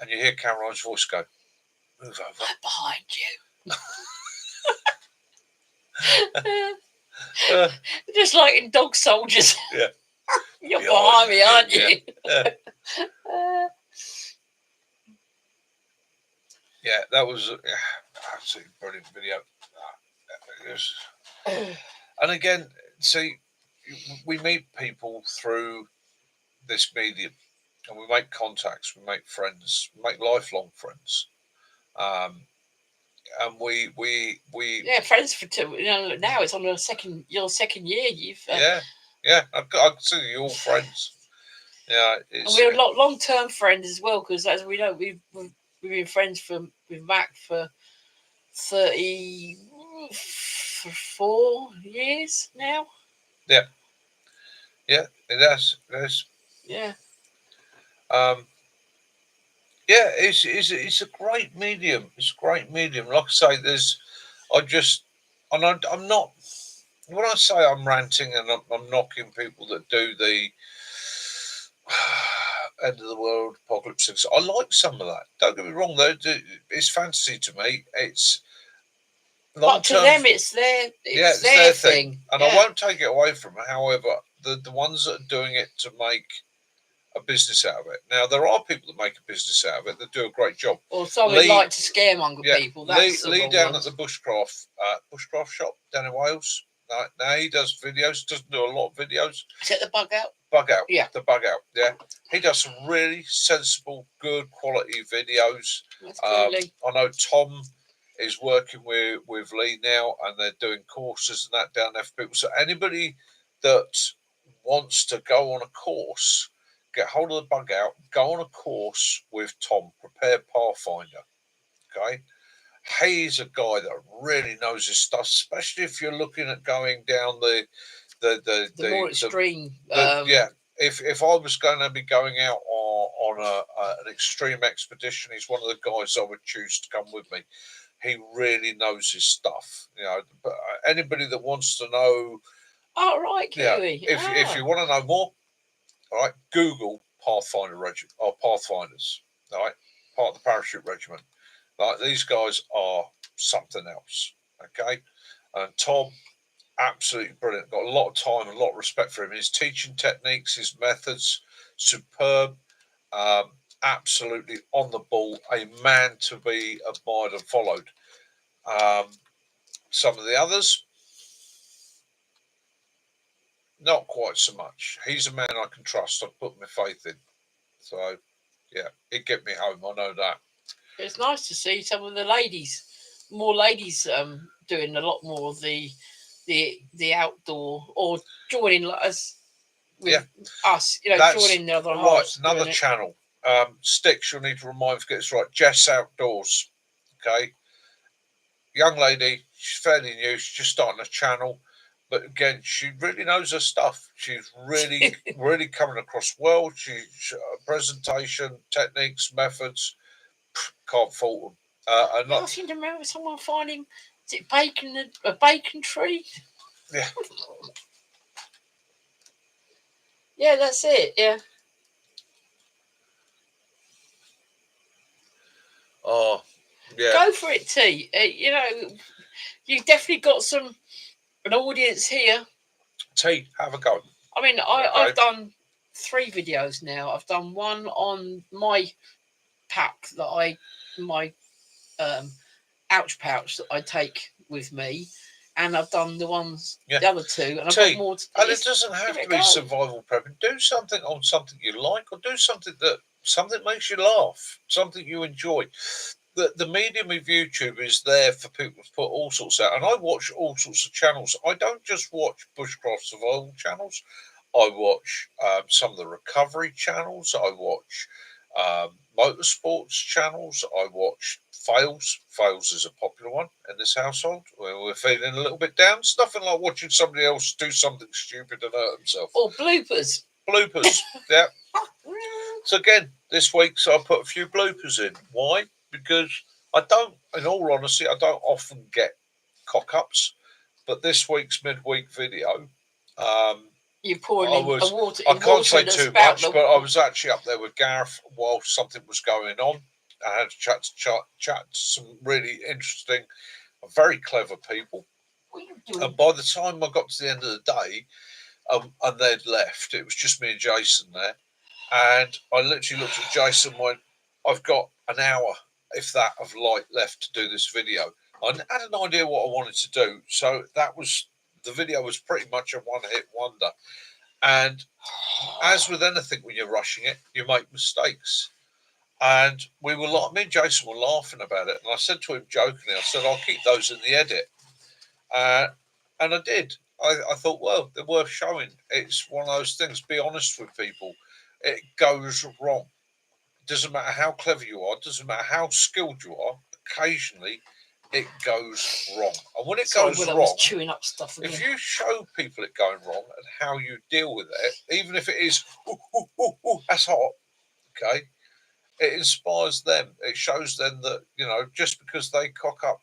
and you hear Caroline's voice go, move over. I'm behind you. Just like in Dog Soldiers. Yeah. You're behind me, aren't you? Yeah, that was absolutely brilliant video. And again, see, we meet people through this medium. And we make contacts, we make friends, we make lifelong friends, and we friends for two. Now it's on your second year. You've I consider you all friends. Yeah, and we're long-term friends as well, because as we know, we've been friends with Mac for 34 years now. Yeah, it has. Yeah. It's a great medium. It's a great medium. Like I say, I'm not. When I say I'm ranting and I'm knocking people that do the end of the world apocalypse, I like some of that. Don't get me wrong, though. It's fantasy to me. It's but to them, it's their thing. And I won't take it away from them. However, the ones that are doing it to make a business out of it. Now, there are people that make a business out of it that do a great job. Or someone like to scaremonger people. That's Lee down at the bushcraft shop down in Wales. Now he does videos. Doesn't do a lot of videos. Is it the Bug Out? Bug Out. Yeah. The Bug Out. Yeah. He does some really sensible, good quality videos. That's cool, Lee. I know Tom is working with Lee now, and they're doing courses and that down there for people. So anybody that wants to go on a course, get hold of the Bug Out, go on a course with Tom, Prepare Pathfinder. Okay. He's a guy that really knows his stuff, especially if you're looking at going down the more extreme. If I was going to be going out on an extreme expedition, he's one of the guys I would choose to come with me. He really knows his stuff, you know. But anybody that wants to know, Kiwi. If you want to know more, all right, Google Pathfinder Regiment or Pathfinders, all right, part of the Parachute Regiment. Like, these guys are something else, okay? And Tom, absolutely brilliant. Got a lot of time and a lot of respect for him. His teaching techniques, his methods, superb. Absolutely on the ball. A man to be admired and followed. Some of the others, not quite so much. He's a man I can trust. I've put my faith in. So, yeah, he'd get me home. I know that. It's nice to see some of the ladies, more ladies, doing a lot more of the outdoor, or joining us with us, you know, joining the other halves. Right, another channel. Sticks, you'll need to remind me to get this right. Jess Outdoors. Okay. Young lady, she's fairly new, she's just starting a channel. But again, she really knows her stuff. She's really, really coming across well. She's presentation, techniques, methods. Can't fault them. I seem to remember someone finding, is it a bacon tree? Yeah. Yeah, that's it. Yeah. Oh, yeah. Go for it, T. You know, you've definitely got an audience here. T, have a go. I mean, I've done 3 videos now. I've done one on my pack that my ouch pouch that I take with me, and I've done the other 2, and I've got more to do. And it doesn't have to be survival prepping. Do something on something you like, or do something that makes you laugh, something you enjoy. The medium of YouTube is there for people to put all sorts out, and I watch all sorts of channels. I don't just watch bushcraft survival channels. I watch some of the recovery channels. I watch motorsports channels. I watch fails. Fails is a popular one in this household. We're feeling a little bit down. It's nothing like watching somebody else do something stupid and hurt themselves. Or bloopers. Bloopers, yeah. So again, this week, I put a few bloopers in. Why? Because in all honesty, I don't often get cock-ups. But this week's midweek video, you're pouring water. I can't say too much, but I was actually up there with Gareth while something was going on. I had to chat to some really interesting, very clever people. What are you doing? And by the time I got to the end of the day, and they'd left, it was just me and Jason there. And I literally looked at Jason and went, I've got an hour, if that, of light left to do this video. I had an idea what I wanted to do. So the video was pretty much a one-hit wonder. And as with anything, when you're rushing it, you make mistakes. And me and Jason were laughing about it. And I said to him jokingly, I said, I'll keep those in the edit. And I did. I thought, well, they're worth showing. It's one of those things. Be honest with people. It goes wrong. It doesn't matter how clever you are. It doesn't matter how skilled you are. Occasionally, it goes wrong. And when it goes wrong, I was chewing up stuff again. If you show people it going wrong and how you deal with it, even if it is, that's hot, okay, it inspires them. It shows them that, just because they cock up,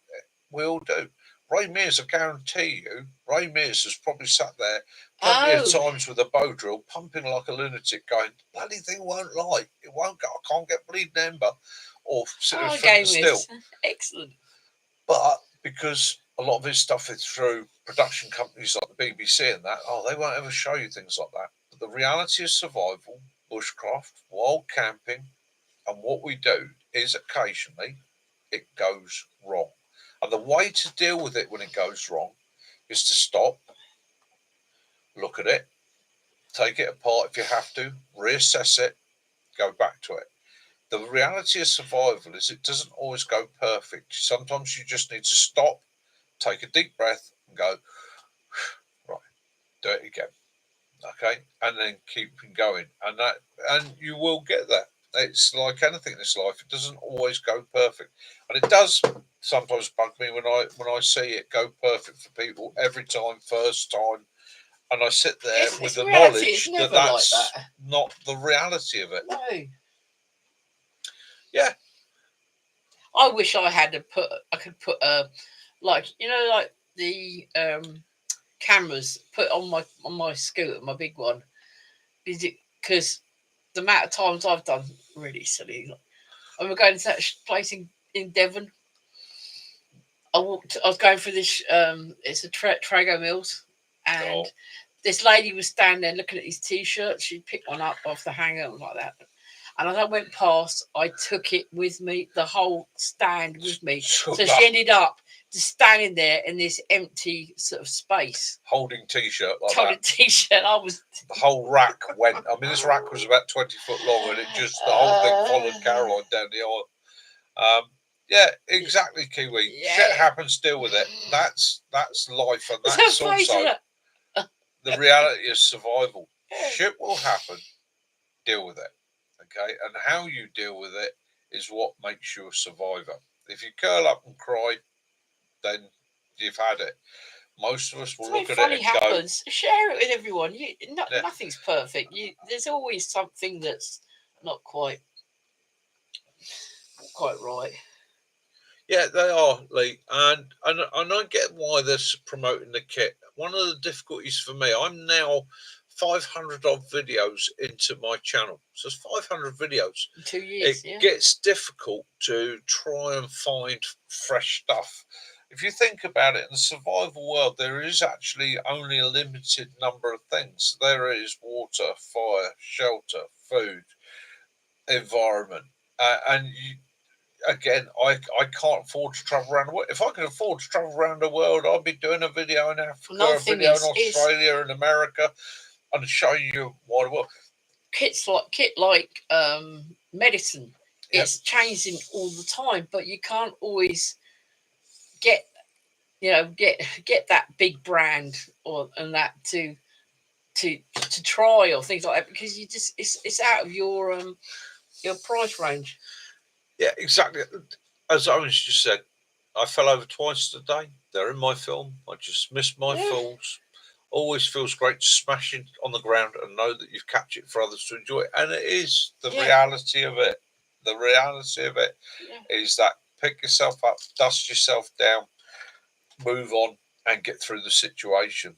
we all do. Ray Mears, I guarantee you, Ray Mears has probably sat there plenty of times with a bow drill, pumping like a lunatic, going, bloody thing won't light. It won't go. I can't get bleeding ember. Or sitting still. Excellent. But because a lot of his stuff is through production companies like the BBC and that, they won't ever show you things like that. But the reality of survival bushcraft, wild camping, and what we do is occasionally it goes wrong. And the way to deal with it when it goes wrong is to stop, look at it, take it apart if you have to, reassess it, go back to it. The reality of survival is it doesn't always go perfect. Sometimes you just need to stop, take a deep breath, and go, right, do it again. Okay, and then keep going, and you will get there. It's like anything in this life; it doesn't always go perfect, and it does sometimes bug me when I see it go perfect for people every time, first time, and I sit there with the knowledge that that's not the reality of it. No. Yeah. I wish I could put like like the cameras put on my scooter, my big one. Is it because the amount of times I've done really silly. And we're going to that place in Devon. I was going through this. It's a Trago Mills, and this lady was standing there looking at these t-shirts. She picked one up off the hanger like that. And as I went past, I took it with me, the whole stand with me. So she ended up just standing there in this empty sort of space. Holding t-shirt like holding t-shirt. The whole rack went. I mean, this rack was about 20 foot long and it just, the whole thing followed Caroline down the aisle. Yeah, exactly, Kiwi. Yeah. Shit happens, deal with it. That's life, and that's also the reality of survival. Shit will happen, deal with it. Okay, and how you deal with it is what makes you a survivor. If you curl up and cry, then you've had it. Most of us will look at it and happens. Go, share it with everyone. Nothing's perfect. There's always something that's not quite right. Yeah, they are, Lee, and I get why they're promoting the kit. One of the difficulties for me, I'm now 500 odd videos into my channel, so it's 500 videos. In 2 years, it gets difficult to try and find fresh stuff. If you think about it, in the survival world, there is actually only a limited number of things. There is water, fire, shelter, food, environment, and again, I can't afford to travel around the world. If I could afford to travel around the world, I'd be doing a video in Africa, a video in Australia and America, and showing you why the world. Kit like medicine. Yep. It's changing all the time, but you can't always get that big brand and that to try or things like that, because you just it's out of your price range. Yeah, exactly. As Owens just said, I fell over twice today. They're in my film. I just missed my falls. Always feels great to smash it on the ground and know that you've captured it for others to enjoy. And it is the reality of it. The reality of it is that pick yourself up, dust yourself down, move on, and get through the situation.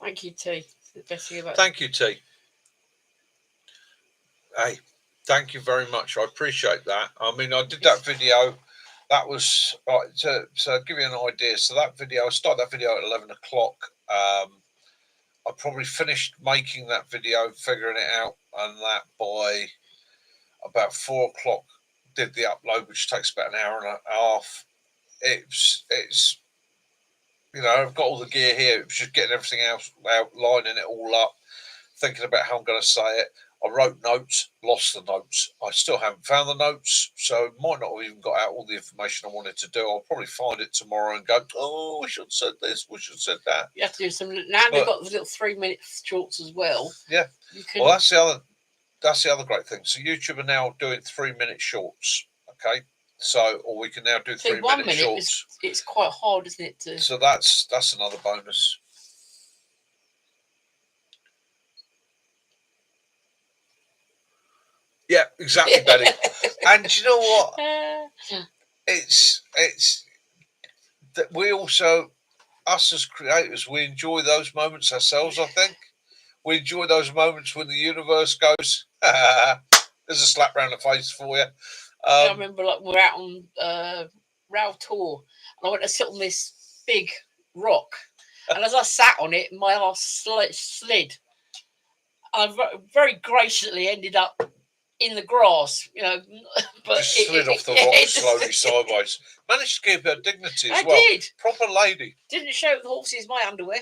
Thank you, T. Thank you, T. Hey, thank you very much. I appreciate that. I mean, I did that video. That was to give you an idea. So that video, I started that video at 11 o'clock. I probably finished making that video, figuring it out, and that by about 4 o'clock did the upload, which takes about an hour and a half. It's I've got all the gear here. It was just getting everything else out, lining it all up, thinking about how I'm going to say it. I wrote notes, lost the notes. I still haven't found the notes, so might not have even got out all the information I wanted to do. I'll probably find it tomorrow and go, oh, we should have said this, we should have said that. You have to do some. Now they've got the little 3-minute shorts as well. Yeah. Well, that's the other great thing. So YouTube are now doing 3-minute shorts. Okay. So, or we can now do 3-minute shorts. It's quite hard, isn't it? So that's another bonus. Yeah, exactly, Betty. And you know what? It's that we also, us as creators, we enjoy those moments ourselves. I think we enjoy those moments when the universe goes, "There's a slap round the face for you." I remember, like, we're out on rail tour, and I went to sit on this big rock, And as I sat on it, my arse slid. I very graciously ended up in the grass, but just slid off the rock slowly sideways. Managed to keep her dignity as well. I did. Proper lady. Didn't show the horses my underwear.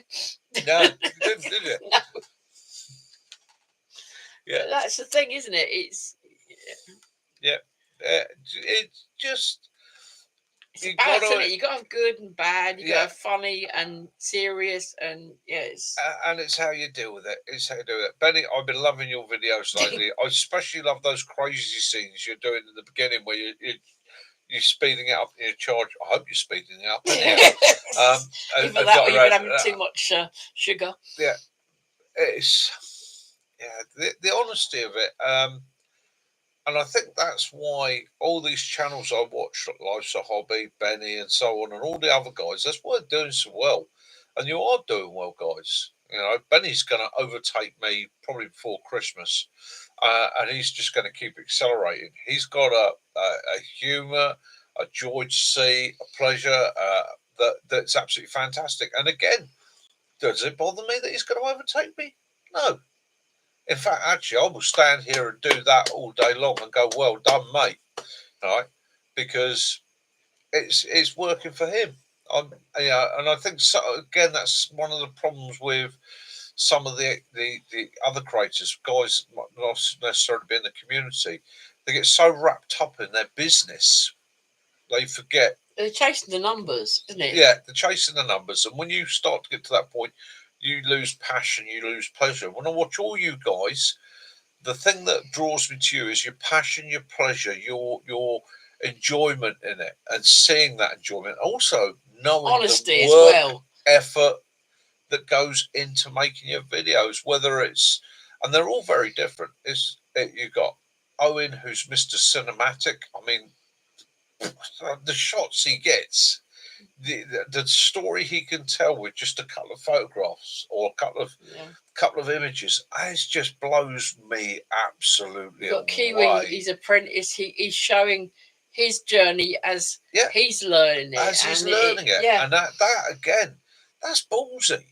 No, you didn't, did you? No. Yeah. But that's the thing, isn't it? It's just. It's a balance, isn't it? You got to have good and bad. You got to have funny and serious, and and it's how you deal with it. It's how you do it. Benny, I've been loving your videos lately. I especially love those crazy scenes you're doing in the beginning where you're speeding it up in your charge. I hope you're speeding it up. Either that or you've been having too much sugar. Yeah, it's the honesty of it. And I think that's why all these channels I watch, like Life's a Hobby, Benny, and so on, and all the other guys, that's why they're doing so well. And you are doing well, guys. Benny's going to overtake me probably before Christmas, and he's just going to keep accelerating. He's got a humour, a joy to see, a pleasure that's absolutely fantastic. And again, does it bother me that he's going to overtake me? No. In fact, actually, I will stand here and do that all day long and go, well done, mate. Right? Because it's working for him. And I think, again, that's one of the problems with some of the other creators, guys not necessarily be in the community. They get so wrapped up in their business, they forget. They're chasing the numbers, isn't it? Yeah, they're chasing the numbers. And when you start to get to that point, you lose passion, you lose pleasure. When I watch all you guys, the thing that draws me to you is your passion, your pleasure, your enjoyment in it, and seeing that enjoyment. Also, knowing honesty the work, as well, effort that goes into making your videos. Whether it's, and they're all very different. You got Owen, who's Mr. Cinematic. I mean, the shots he gets. The story he can tell with just a couple of photographs or a couple of images, it just blows me absolutely away. Kiwi, his apprentice, he's showing his journey as he's learning it. And that again, that's ballsy.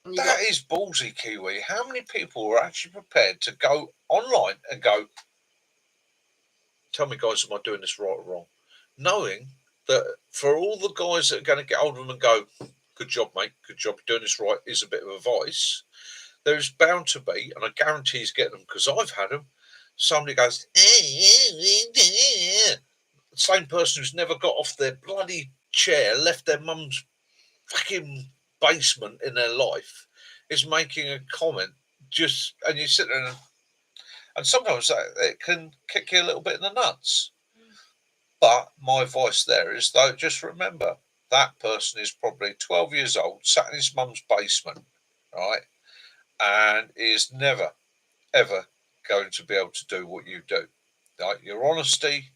That is ballsy, Kiwi. How many people are actually prepared to go online and go, tell me, guys, am I doing this right or wrong? Knowing that for all the guys that are going to get hold of them and go, good job, mate, good job, you're doing this right, is a bit of advice, there's bound to be, and I guarantee he's getting them because I've had them, somebody goes, the same person who's never got off their bloody chair, left their mum's fucking basement in their life, is making a comment, and you sit there and sometimes it can kick you a little bit in the nuts. But my advice there is, though, just remember, that person is probably 12 years old, sat in his mum's basement, right? And is never, ever going to be able to do what you do. Right? Your honesty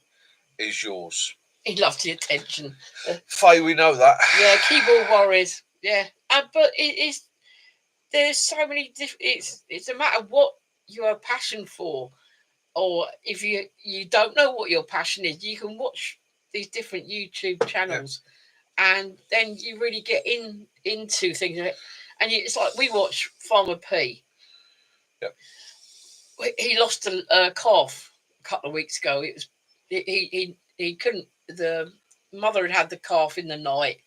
is yours. He loves the attention. Faye, we know that. Yeah, keyboard warriors. Yeah. But there's so many different, it's a matter of what you have passion for. Or if you don't know what your passion is, you can watch these different YouTube channels, and then you really get into things. And it's like we watch Farmer P. Yep. He lost a calf a couple of weeks ago. It was he couldn't. The mother had the calf in the night,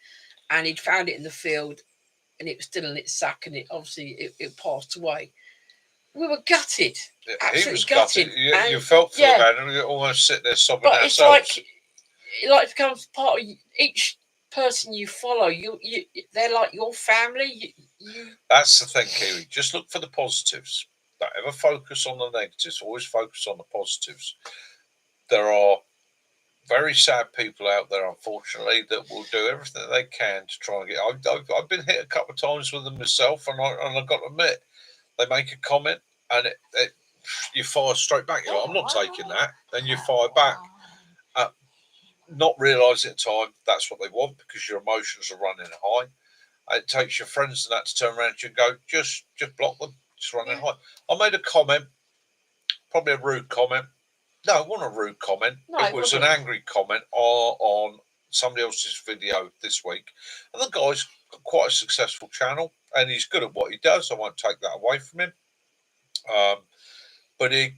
and he'd found it in the field, and it was still in its sack, and it passed away. We were gutted. He was gutted. You felt for the man, and you almost sit there sobbing but ourselves. It becomes part of each person you follow. They're like your family. That's the thing, Kiwi. Just look for the positives. Don't ever focus on the negatives. Always focus on the positives. There are very sad people out there, unfortunately, that will do everything they can to try and get. I've been hit a couple of times with them myself, and I've got to admit, they make a comment and you fire straight back. You're like, I'm not taking that. Then you fire back, not realising at the time that's what they want because your emotions are running high. It takes your friends and that to turn around to you and go, just block them. Just running high. I made a comment, probably a rude comment. No, it wasn't a rude comment. No, it was an angry comment on somebody else's video this week, and the guy's got quite a successful channel, and he's good at what he does. I won't take that away from him. But he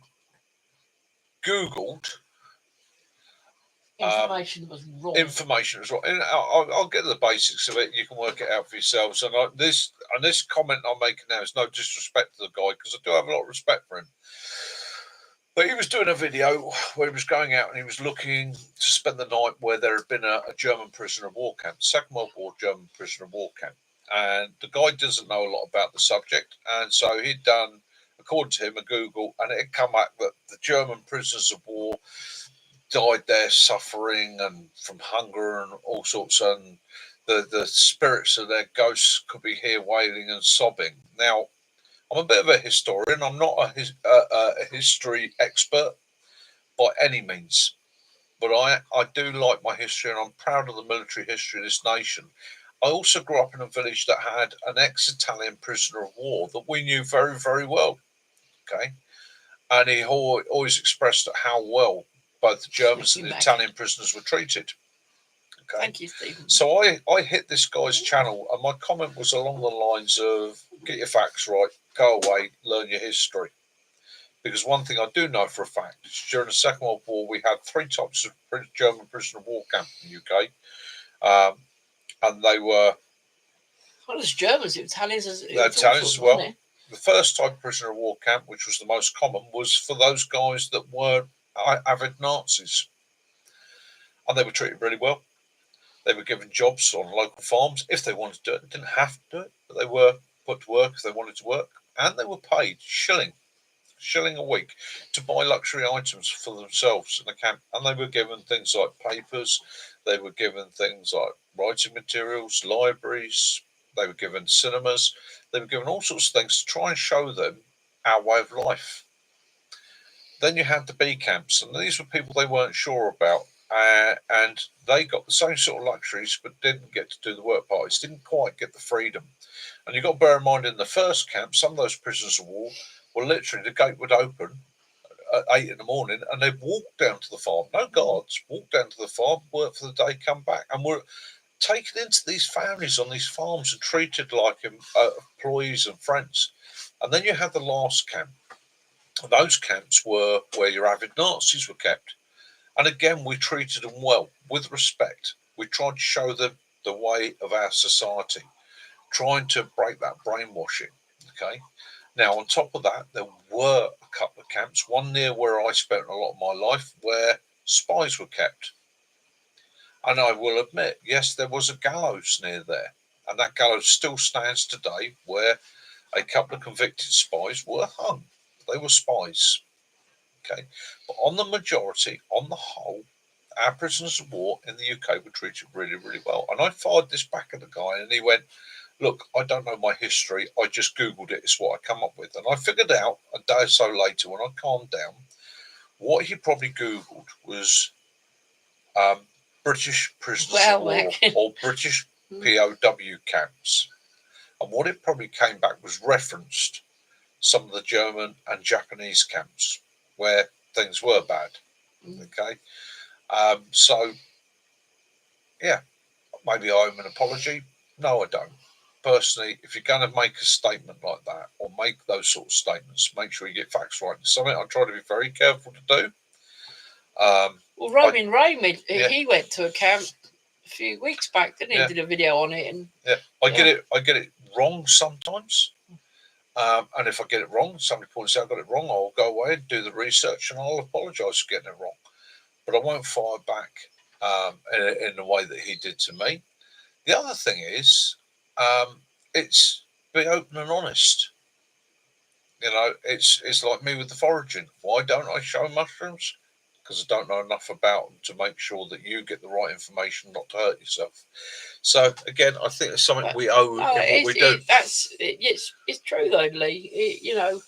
Googled information was wrong. Information was wrong. And I'll get to the basics of it. You can work it out for yourselves. And this comment I'm making now is no disrespect to the guy, because I do have a lot of respect for him. But he was doing a video where he was going out and he was looking to spend the night where there had been a German prisoner of war camp, Second World War German prisoner of war camp. And the guy doesn't know a lot about the subject. And so he'd done, according to him, a Google, and it had come back that the German prisoners of war died there suffering and from hunger and all sorts, and the spirits of their ghosts could be here wailing and sobbing. Now, I'm a bit of a historian. I'm not a history expert by any means, but I do like my history, and I'm proud of the military history of this nation. I also grew up in a village that had an ex-Italian prisoner of war that we knew very, very well. Okay, and he always expressed how well both the Germans and the Italian prisoners were treated. Okay. Thank you, Stephen. So I hit this guy's channel, and my comment was along the lines of, get your facts right, go away, learn your history. Because one thing I do know for a fact is during the Second World War, we had 3 types of German prisoner of war camp in the UK. And they were... Well, as Germans, Italians as well. The first type of prisoner of war camp, which was the most common, was for those guys that weren't avid Nazis. And they were treated really well. They were given jobs on local farms if they wanted to do it. They didn't have to do it, but they were put to work if they wanted to work. And they were paid shilling a week to buy luxury items for themselves in the camp. And they were given things like papers. They were given things like writing materials, libraries. They were given cinemas. They were given all sorts of things to try and show them our way of life. Then you had the B camps, and these were people they weren't sure about. And they got the same sort of luxuries, but didn't get to do the work parties, didn't quite get the freedom. And you've got to bear in mind, in the first camp, some of those prisoners of war were literally, the gate would open at 8 in the morning, and they'd walk down to the farm, no guards, walk down to the farm, work for the day, come back, and were taken into these families on these farms and treated like employees and friends. And then you had the last camp. And those camps were where your avid Nazis were kept. And again, we treated them well, with respect. We tried to show them the way of our society, trying to break that brainwashing. Okay. Now, on top of that, there were a couple of camps, one near where I spent a lot of my life, where spies were kept. And I will admit, yes, there was a gallows near there. And that gallows still stands today, where a couple of convicted spies were hung. They were spies. Okay. But on the majority, on the whole, our prisoners of war in the UK were treated really, really well. And I fired this back at the guy, and he went, look, I don't know my history. I just Googled it. It's what I come up with. And I figured out a day or so later, when I calmed down, what he probably Googled was British prisoners of war or British POW camps. And what it probably came back was referenced some of the German and Japanese camps where things were bad. Okay. So, yeah, maybe I owe him an apology. No, I don't. Personally, if you're going to make a statement like that or make those sort of statements, make sure you get facts right. It's something I try to be very careful to do. Well, Roman Raymond, he went to a camp a few weeks back, didn't he? Yeah. Did a video on it, and I get it wrong sometimes. And if I get it wrong, somebody points out I got it wrong, I'll go away and do the research, and I'll apologise for getting it wrong. But I won't fire back in the way that he did to me. The other thing is, it's be open and honest. You know, it's like me with the foraging. Why don't I show mushrooms? Because I don't know enough about them to make sure that you get the right information, not to hurt yourself. So again, I think it's something we owe in what we do. It's true though, Lee. You know,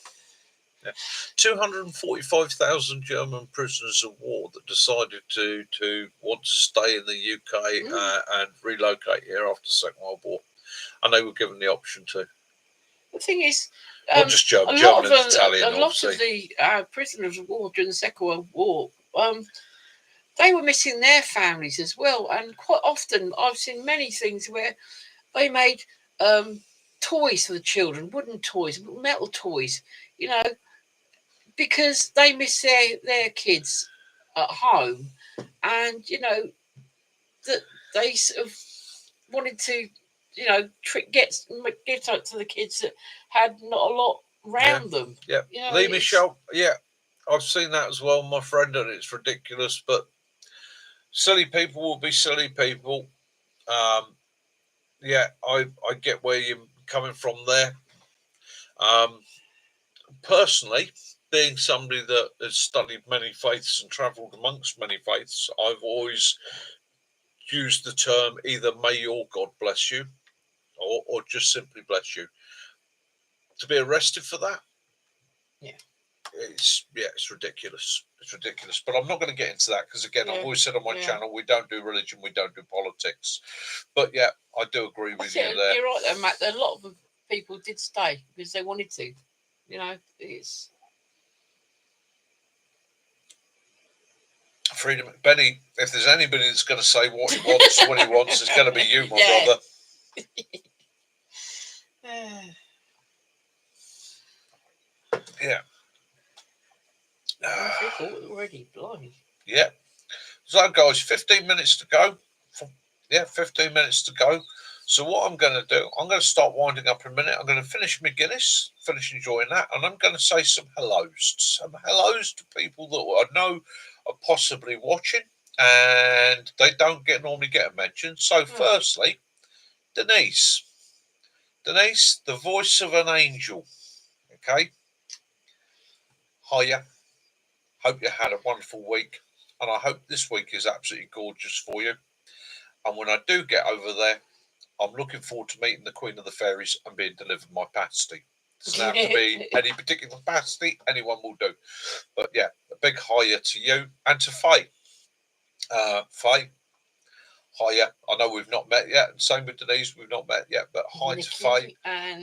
245,000 German prisoners of war that decided to want to stay in the UK and relocate here after the Second World War, and they were given the option to. The thing is, not just German and Italian. A lot of the prisoners of war during the Second World War, they were missing their families as well. And quite often, I've seen many things where they made toys for the children, wooden toys, metal toys, you know, because they miss their kids at home, and you know that they sort of wanted to, you know, get out to the kids that had not a lot around them. Yeah, you know, Lee Michelle. Yeah, I've seen that as well, my friend, and it's ridiculous. But silly people will be silly people. Yeah, I get where you're coming from there. Personally, being somebody that has studied many faiths and travelled amongst many faiths, I've always used the term either may your God bless you or just simply bless you. To be arrested for that, it's ridiculous. It's ridiculous. But I'm not going to get into that because, again, I've always said on my channel, we don't do religion, we don't do politics. But yeah, I do agree with you there. You're right there, Matt. A lot of people did stay because they wanted to. You know, it's freedom. Benny, if there's anybody that's going to say what he wants when he wants, it's going to be you, my brother. Yeah. Already, blimey. Yeah. So, guys, 15 minutes to go. 15 minutes to go. So what I'm going to do, I'm going to start winding up in a minute. I'm going to finish my Guinness, finish enjoying that, and I'm going to say some hellos. Some hellos to people that I know are possibly watching, and they don't normally get a mention. So firstly, Denise. Denise, the voice of an angel. Okay. Hiya. Hope you had a wonderful week, and I hope this week is absolutely gorgeous for you. And when I do get over there, I'm looking forward to meeting the Queen of the Fairies and being delivered my pasty. Doesn't have to be any particular pasty, anyone will do. But yeah, a big hiya to you and to Faye. Faye, hiya. I know we've not met yet, and same with Denise, we've not met yet, but hi to Faye.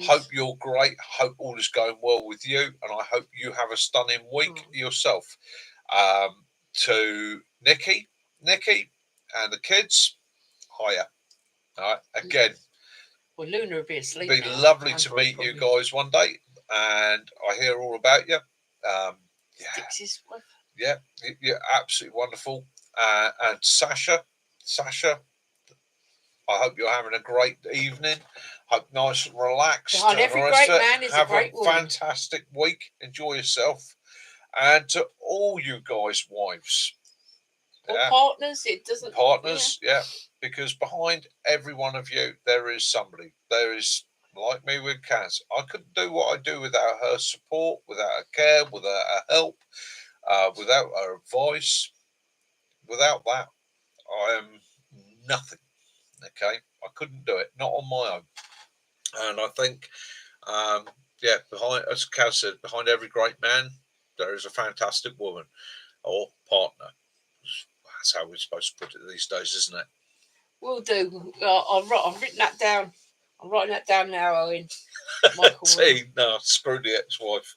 Hope you're great. Hope all is going well with you, and I hope you have a stunning week yourself. To Nikki and the kids, hiya. All right, again. Well, Luna will be asleep. It'd be lovely to meet you guys one day, and I hear all about you. Yeah, you're absolutely wonderful. And Sasha, I hope you're having a great evening. Hope nice and relaxed. Behind every great man is a great woman. Have a fantastic week. Enjoy yourself. And to all you guys' wives. Or partners, it doesn't. Partners, yeah. Because behind every one of you, there is somebody. There is, like me with Kaz. I couldn't do what I do without her support, without her care, without her help, without her advice. Without that, I am nothing. Okay, I couldn't do it, not on my own. And I think, behind, as Kaz said, behind every great man, there is a fantastic woman or partner. That's how we're supposed to put it these days, isn't it? Will do. I've written that down. I'm writing that down now, Owen. No, screw the ex-wife.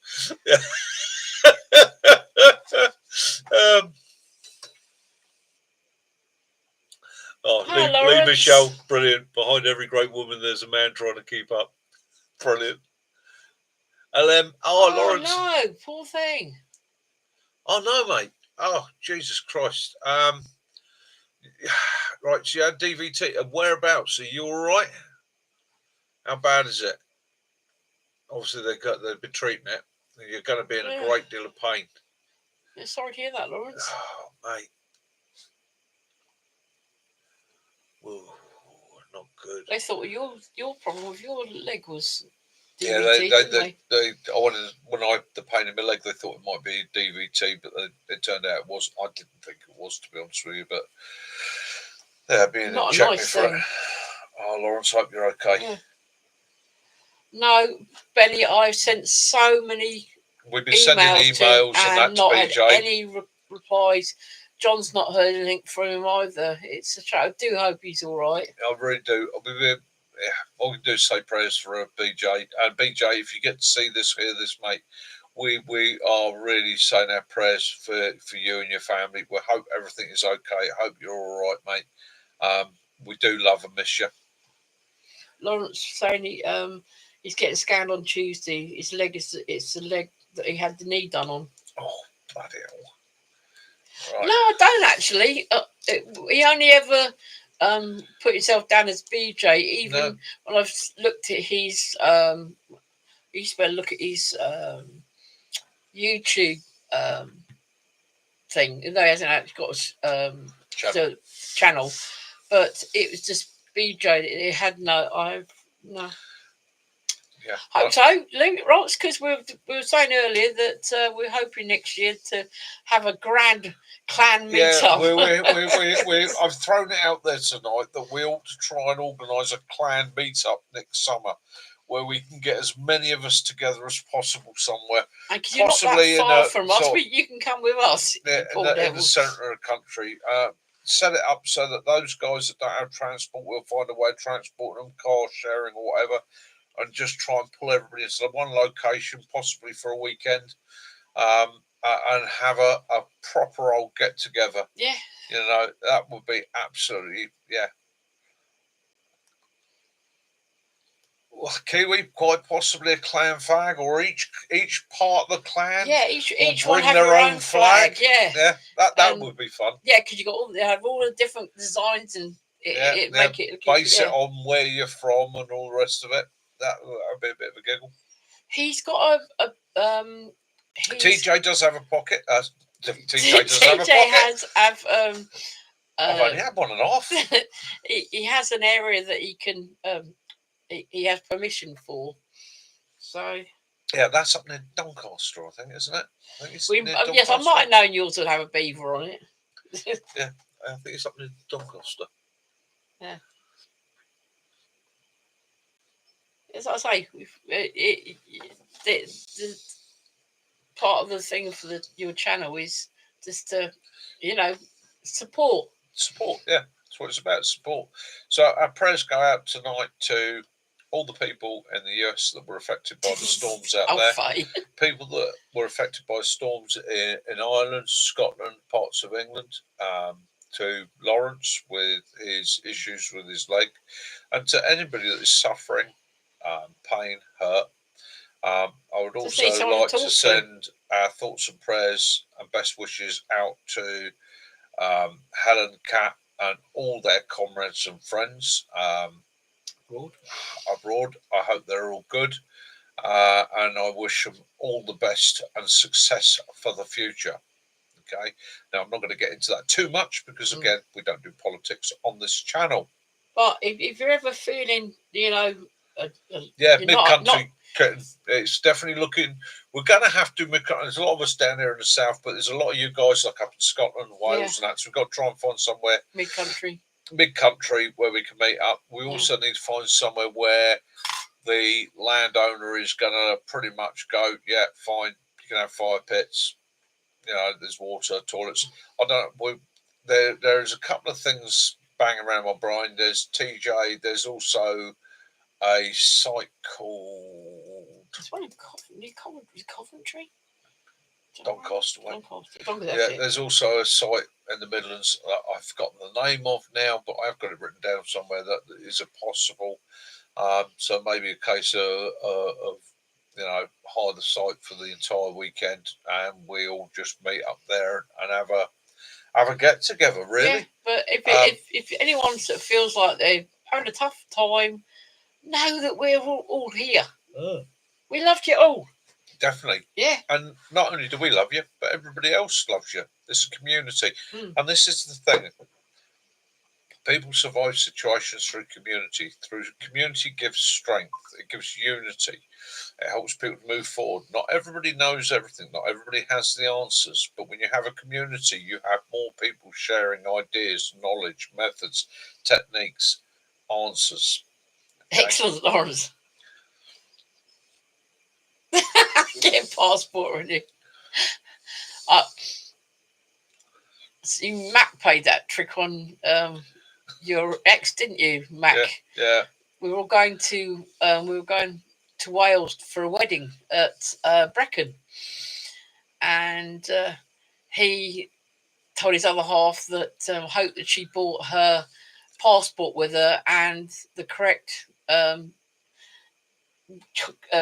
Lee Michelle, brilliant. Behind every great woman, there's a man trying to keep up. Brilliant. Lawrence. Oh, no, poor thing. Oh, no, mate. Oh, Jesus Christ. Right, so you had DVT. Whereabouts? Are you all right? How bad is it? Obviously, they've been treating it. You're going to be in a great deal of pain. Yeah, sorry to hear that, Lawrence. Oh, mate. Whoa, not good. They thought your problem with your leg was DVT, when I had the pain in my leg, they thought it might be DVT, but it turned out it wasn't. I didn't think it was, to be honest with you, but they're being not a nice thing. Oh, Lawrence, hope you're okay. Yeah. No, Benny, I've sent so many. We've been sending emails and not had any replies. John's not heard anything from him either. It's a shame. I do hope he's all right. I really do. All we can do is say prayers for BJ. And BJ, if you get to see this, hear this, mate, we are really saying our prayers for you and your family. We hope everything is okay. I hope you're all right, mate. We do love and miss you. Lawrence saying he's getting scanned on Tuesday. His leg it's the leg that he had the knee done on. Oh, bloody hell. Right. No, I don't actually. He only ever put himself down as BJ. Even when I've looked at his you used to look at his YouTube thing. No, he hasn't actually got a channel, but it was just BJ. It had no. No. Yeah. Hope so. Leave it, Ross, because we were saying earlier that we're hoping next year to have a grand clan meet-up. I've thrown it out there tonight that we ought to try and organise a clan meet-up next summer, where we can get as many of us together as possible somewhere. And because you're not that far from us, you can come with us. Yeah, in the centre of the country. Set it up so that those guys that don't have transport will find a way of transporting them, car sharing or whatever, and just try and pull everybody into one location, possibly for a weekend, and have a proper old get together. Yeah, you know, that would be absolutely Well, Kiwi, quite possibly a clan flag, or each part of the clan. Yeah, each one have their own flag. Yeah, that would be fun. Yeah, because you got they have all the different designs and make it base it on where you're from and all the rest of it. That would be a bit of a giggle. He's got TJ does have a pocket. TJ does have a pocket. I've only had one and a half. he has an area that he can. He has permission for. So. Yeah, that's up near Doncaster, I think, isn't it? Yes, I might have known yours would have a beaver on it. Yeah, I think it's up near Doncaster. Yeah. As I say, the part of the thing for your channel is just to, support. Support, yeah. That's what it's about, support. So our prayers go out tonight to all the people in the US that were affected by the storms out there. People that were affected by storms in Ireland, Scotland, parts of England. To Lawrence with his issues with his leg, and to anybody that is suffering pain, hurt. I would also like to send our thoughts and prayers and best wishes out to Helen, Kat, and all their comrades and friends abroad. I hope they're all good, and I wish them all the best and success for the future. Okay. Now, I'm not going to get into that too much because, again, we don't do politics on this channel. But if you're ever feeling, mid-country, it's definitely looking. We're going to have to. There's a lot of us down here in the south, but there's a lot of you guys like up in Scotland, Wales, and that. So we've got to try and find somewhere mid-country where we can meet up. We also need to find somewhere where the landowner is going to pretty much go, yeah, fine, you can have fire pits. There's water, toilets. There's a couple of things banging around my brain. There's TJ. There's also a site called. It's one in Coventry. Doncaster way. Yeah, there's also a site in the Midlands I've forgotten the name of now, but I've got it written down somewhere that is a possible. So maybe a case of hire the site for the entire weekend, and we all just meet up there and have a get together. Really, yeah, but if anyone sort of feels like they're having a tough time, know that we're all here. We loved you all. Definitely. Yeah. And not only do we love you, but everybody else loves you. It's a community, and this is the thing. People survive situations through community. Through community gives strength. It gives unity. It helps people to move forward. Not everybody knows everything. Not everybody has the answers. But when you have a community, you have more people sharing ideas, knowledge, methods, techniques, answers. Okay? Excellent, Lawrence. Get a passport with you. See, Mac played that trick on your ex, didn't you, Mac? Yeah. We were all going to to Wales for a wedding at Brecon, and he told his other half that hoped that she brought her passport with her and the correct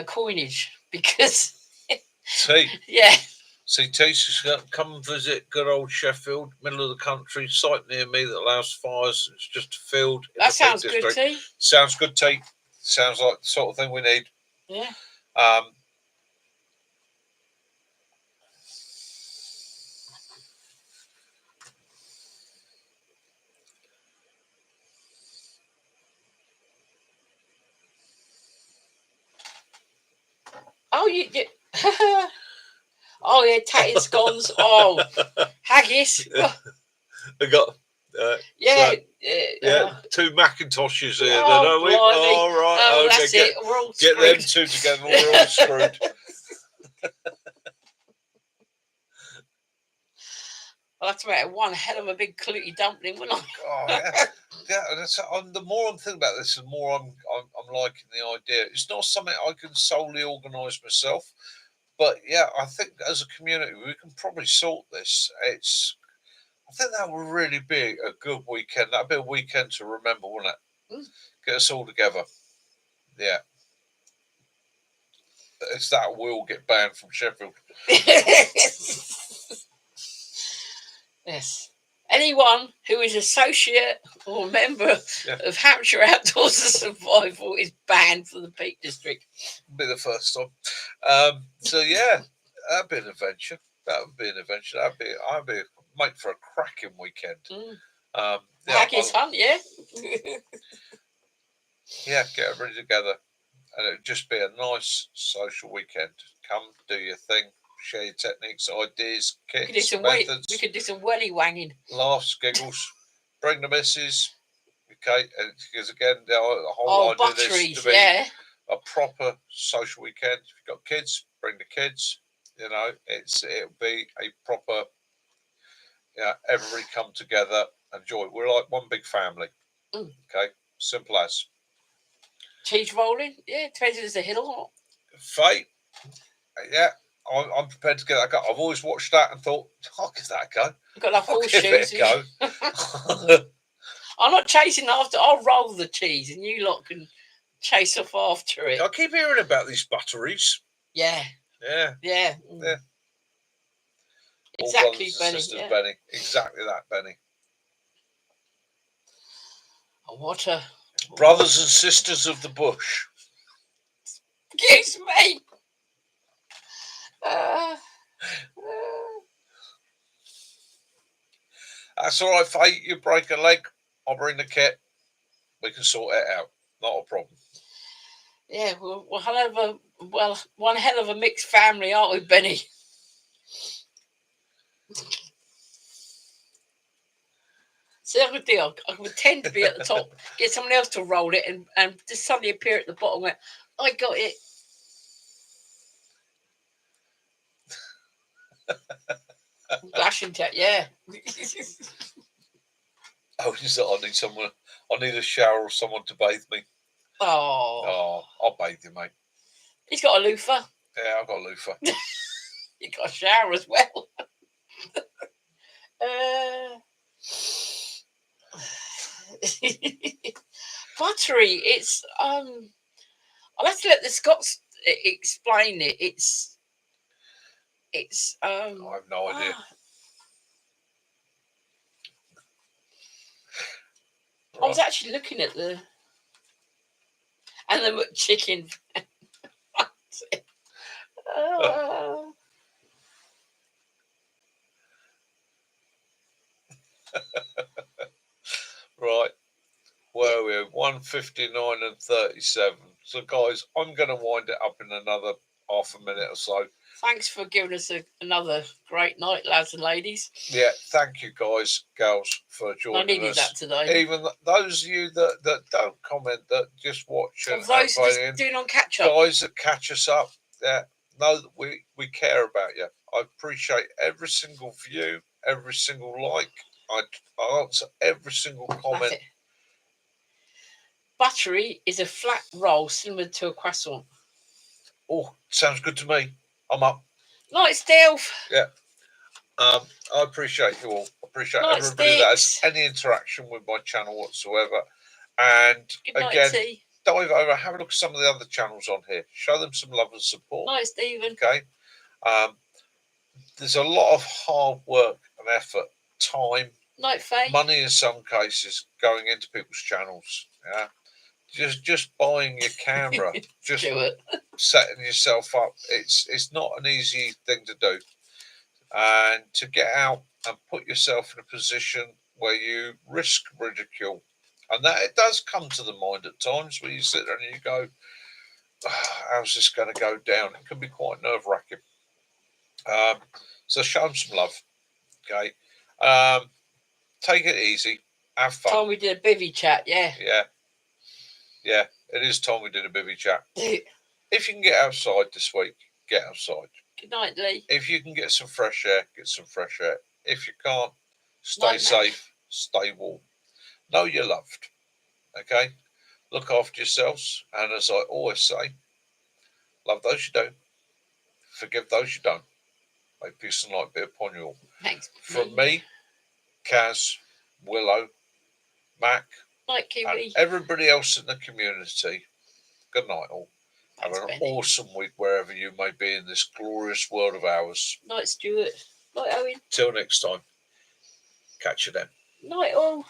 coinage, because yeah. See, Tasha's going to come and visit good old Sheffield, middle of the country, site near me that allows fires. It's just a field. That sounds good, T. Sounds good, T. Sounds like the sort of thing we need. Yeah. Oh, you oh, yeah, tatted scones. Oh, haggis. I got... yeah, yeah, 2 Macintoshes here. Oh, then, are we? All right. Oh, okay, that's it. We're all screwed. Get them 2 together. We're all screwed. I'll have to make one hell of a big cluty dumpling, wouldn't I? Oh, yeah. The more I'm thinking about this, the more I'm liking the idea. It's not something I can solely organise myself, but yeah, I think as a community we can probably sort this. I think that would really be a good weekend. That'd be a weekend to remember, wouldn't it? Mm. Get us all together. Yeah. It's that we'll get banned from Sheffield. Yes. Anyone who is associate or member of Hampshire Outdoors and Survival is banned from the Peak District. Be the first time. So yeah, that'd be an adventure. That'd be make for a cracking weekend. Haggis hunt, yeah. Yeah, get everybody together, and it'd just be a nice social weekend. Come, do your thing. Share your techniques, ideas, kits, methods. We could do some welly wanging. Laughs, giggles. Bring the missus. Okay, because again, the whole idea of this to be a proper social weekend. If you've got kids, bring the kids. You know, it'll be a proper. Yeah, everybody come together, enjoy. We're like one big family. Mm. Okay, simple as. Cheese rolling, yeah. Depends if there's a hill or not. Fate, yeah. I'm prepared to get that go. I've always watched that and thought, I'll give that a go. You've got enough horseshoes. I'm not chasing after. I'll roll the cheese, and you lot can chase off after it. I keep hearing about these butteries. Yeah. Yeah. Yeah. Yeah. Exactly, Benny. Sisters, Benny. Exactly that, Benny. What a brothers and sisters of the bush. Excuse me. That's all right, Fate. You break a leg, I'll bring the kit. We can sort it out. Not a problem. Yeah, one hell of a mixed family, aren't we, Benny? See, I could do. I would tend to be at the top, get someone else to roll it, and just suddenly appear at the bottom. Where I got it. Flashing tech, yeah. Oh, I need someone. I need a shower or someone to bathe me. Oh, I'll bathe you, mate. He's got a loofah. Yeah, I've got a loofah. You got a shower as well. Buttery. It's I'll have to let the Scots explain it. It's I have no idea. I was actually looking at the chicken. Right. Where are we? 1:59 and 37. So, guys, I'm going to wind it up in another half a minute or so. Thanks for giving us another great night, lads and ladies. Yeah, thank you, guys, girls, for joining us. I needed that today. Even those of you that don't comment, that just watch and those just doing on catch up, guys that catch us up, know that we care about you. I appreciate every single view, every single like. I answer every single comment. Buttery is a flat roll similar to a croissant. Oh, sounds good to me. I'm up. Night, Stealth. Yeah. I appreciate you all. I appreciate Night, everybody that has Sticks. any interaction with my channel whatsoever. And Good night, again, T. dive over, have a look at some of the other channels on here. Show them some love and support. Night, Stephen. Okay. There's a lot of hard work and effort, time, night, Faye. Money in some cases going into people's channels. Yeah. Just buying your camera, just setting yourself up. It's not an easy thing to do. And to get out and put yourself in a position where you risk ridicule. And that it does come to the mind at times where you sit there and you go, how's this going to go down? It can be quite nerve-wracking. So show them some love. Okay. Take it easy. Have fun. Time we did a bivvy chat, yeah. Yeah, it is time we did a bivvy chat. If you can get outside this week, get outside. Good night, Lee. If you can get some fresh air, get some fresh air. If you can't, stay safe, stay warm. Know you're loved. Okay? Look after yourselves. And as I always say, love those you do. Forgive those you don't. May peace and light be upon you all. Thanks. From me, Kaz, Willow, Mac, night, Kiwi, and everybody else in the community, good night all. Thanks, have an Benny. awesome week wherever you may be in this glorious world of ours. Night, Stuart. Night, Owen. Till next time. Catch you then. Night, all.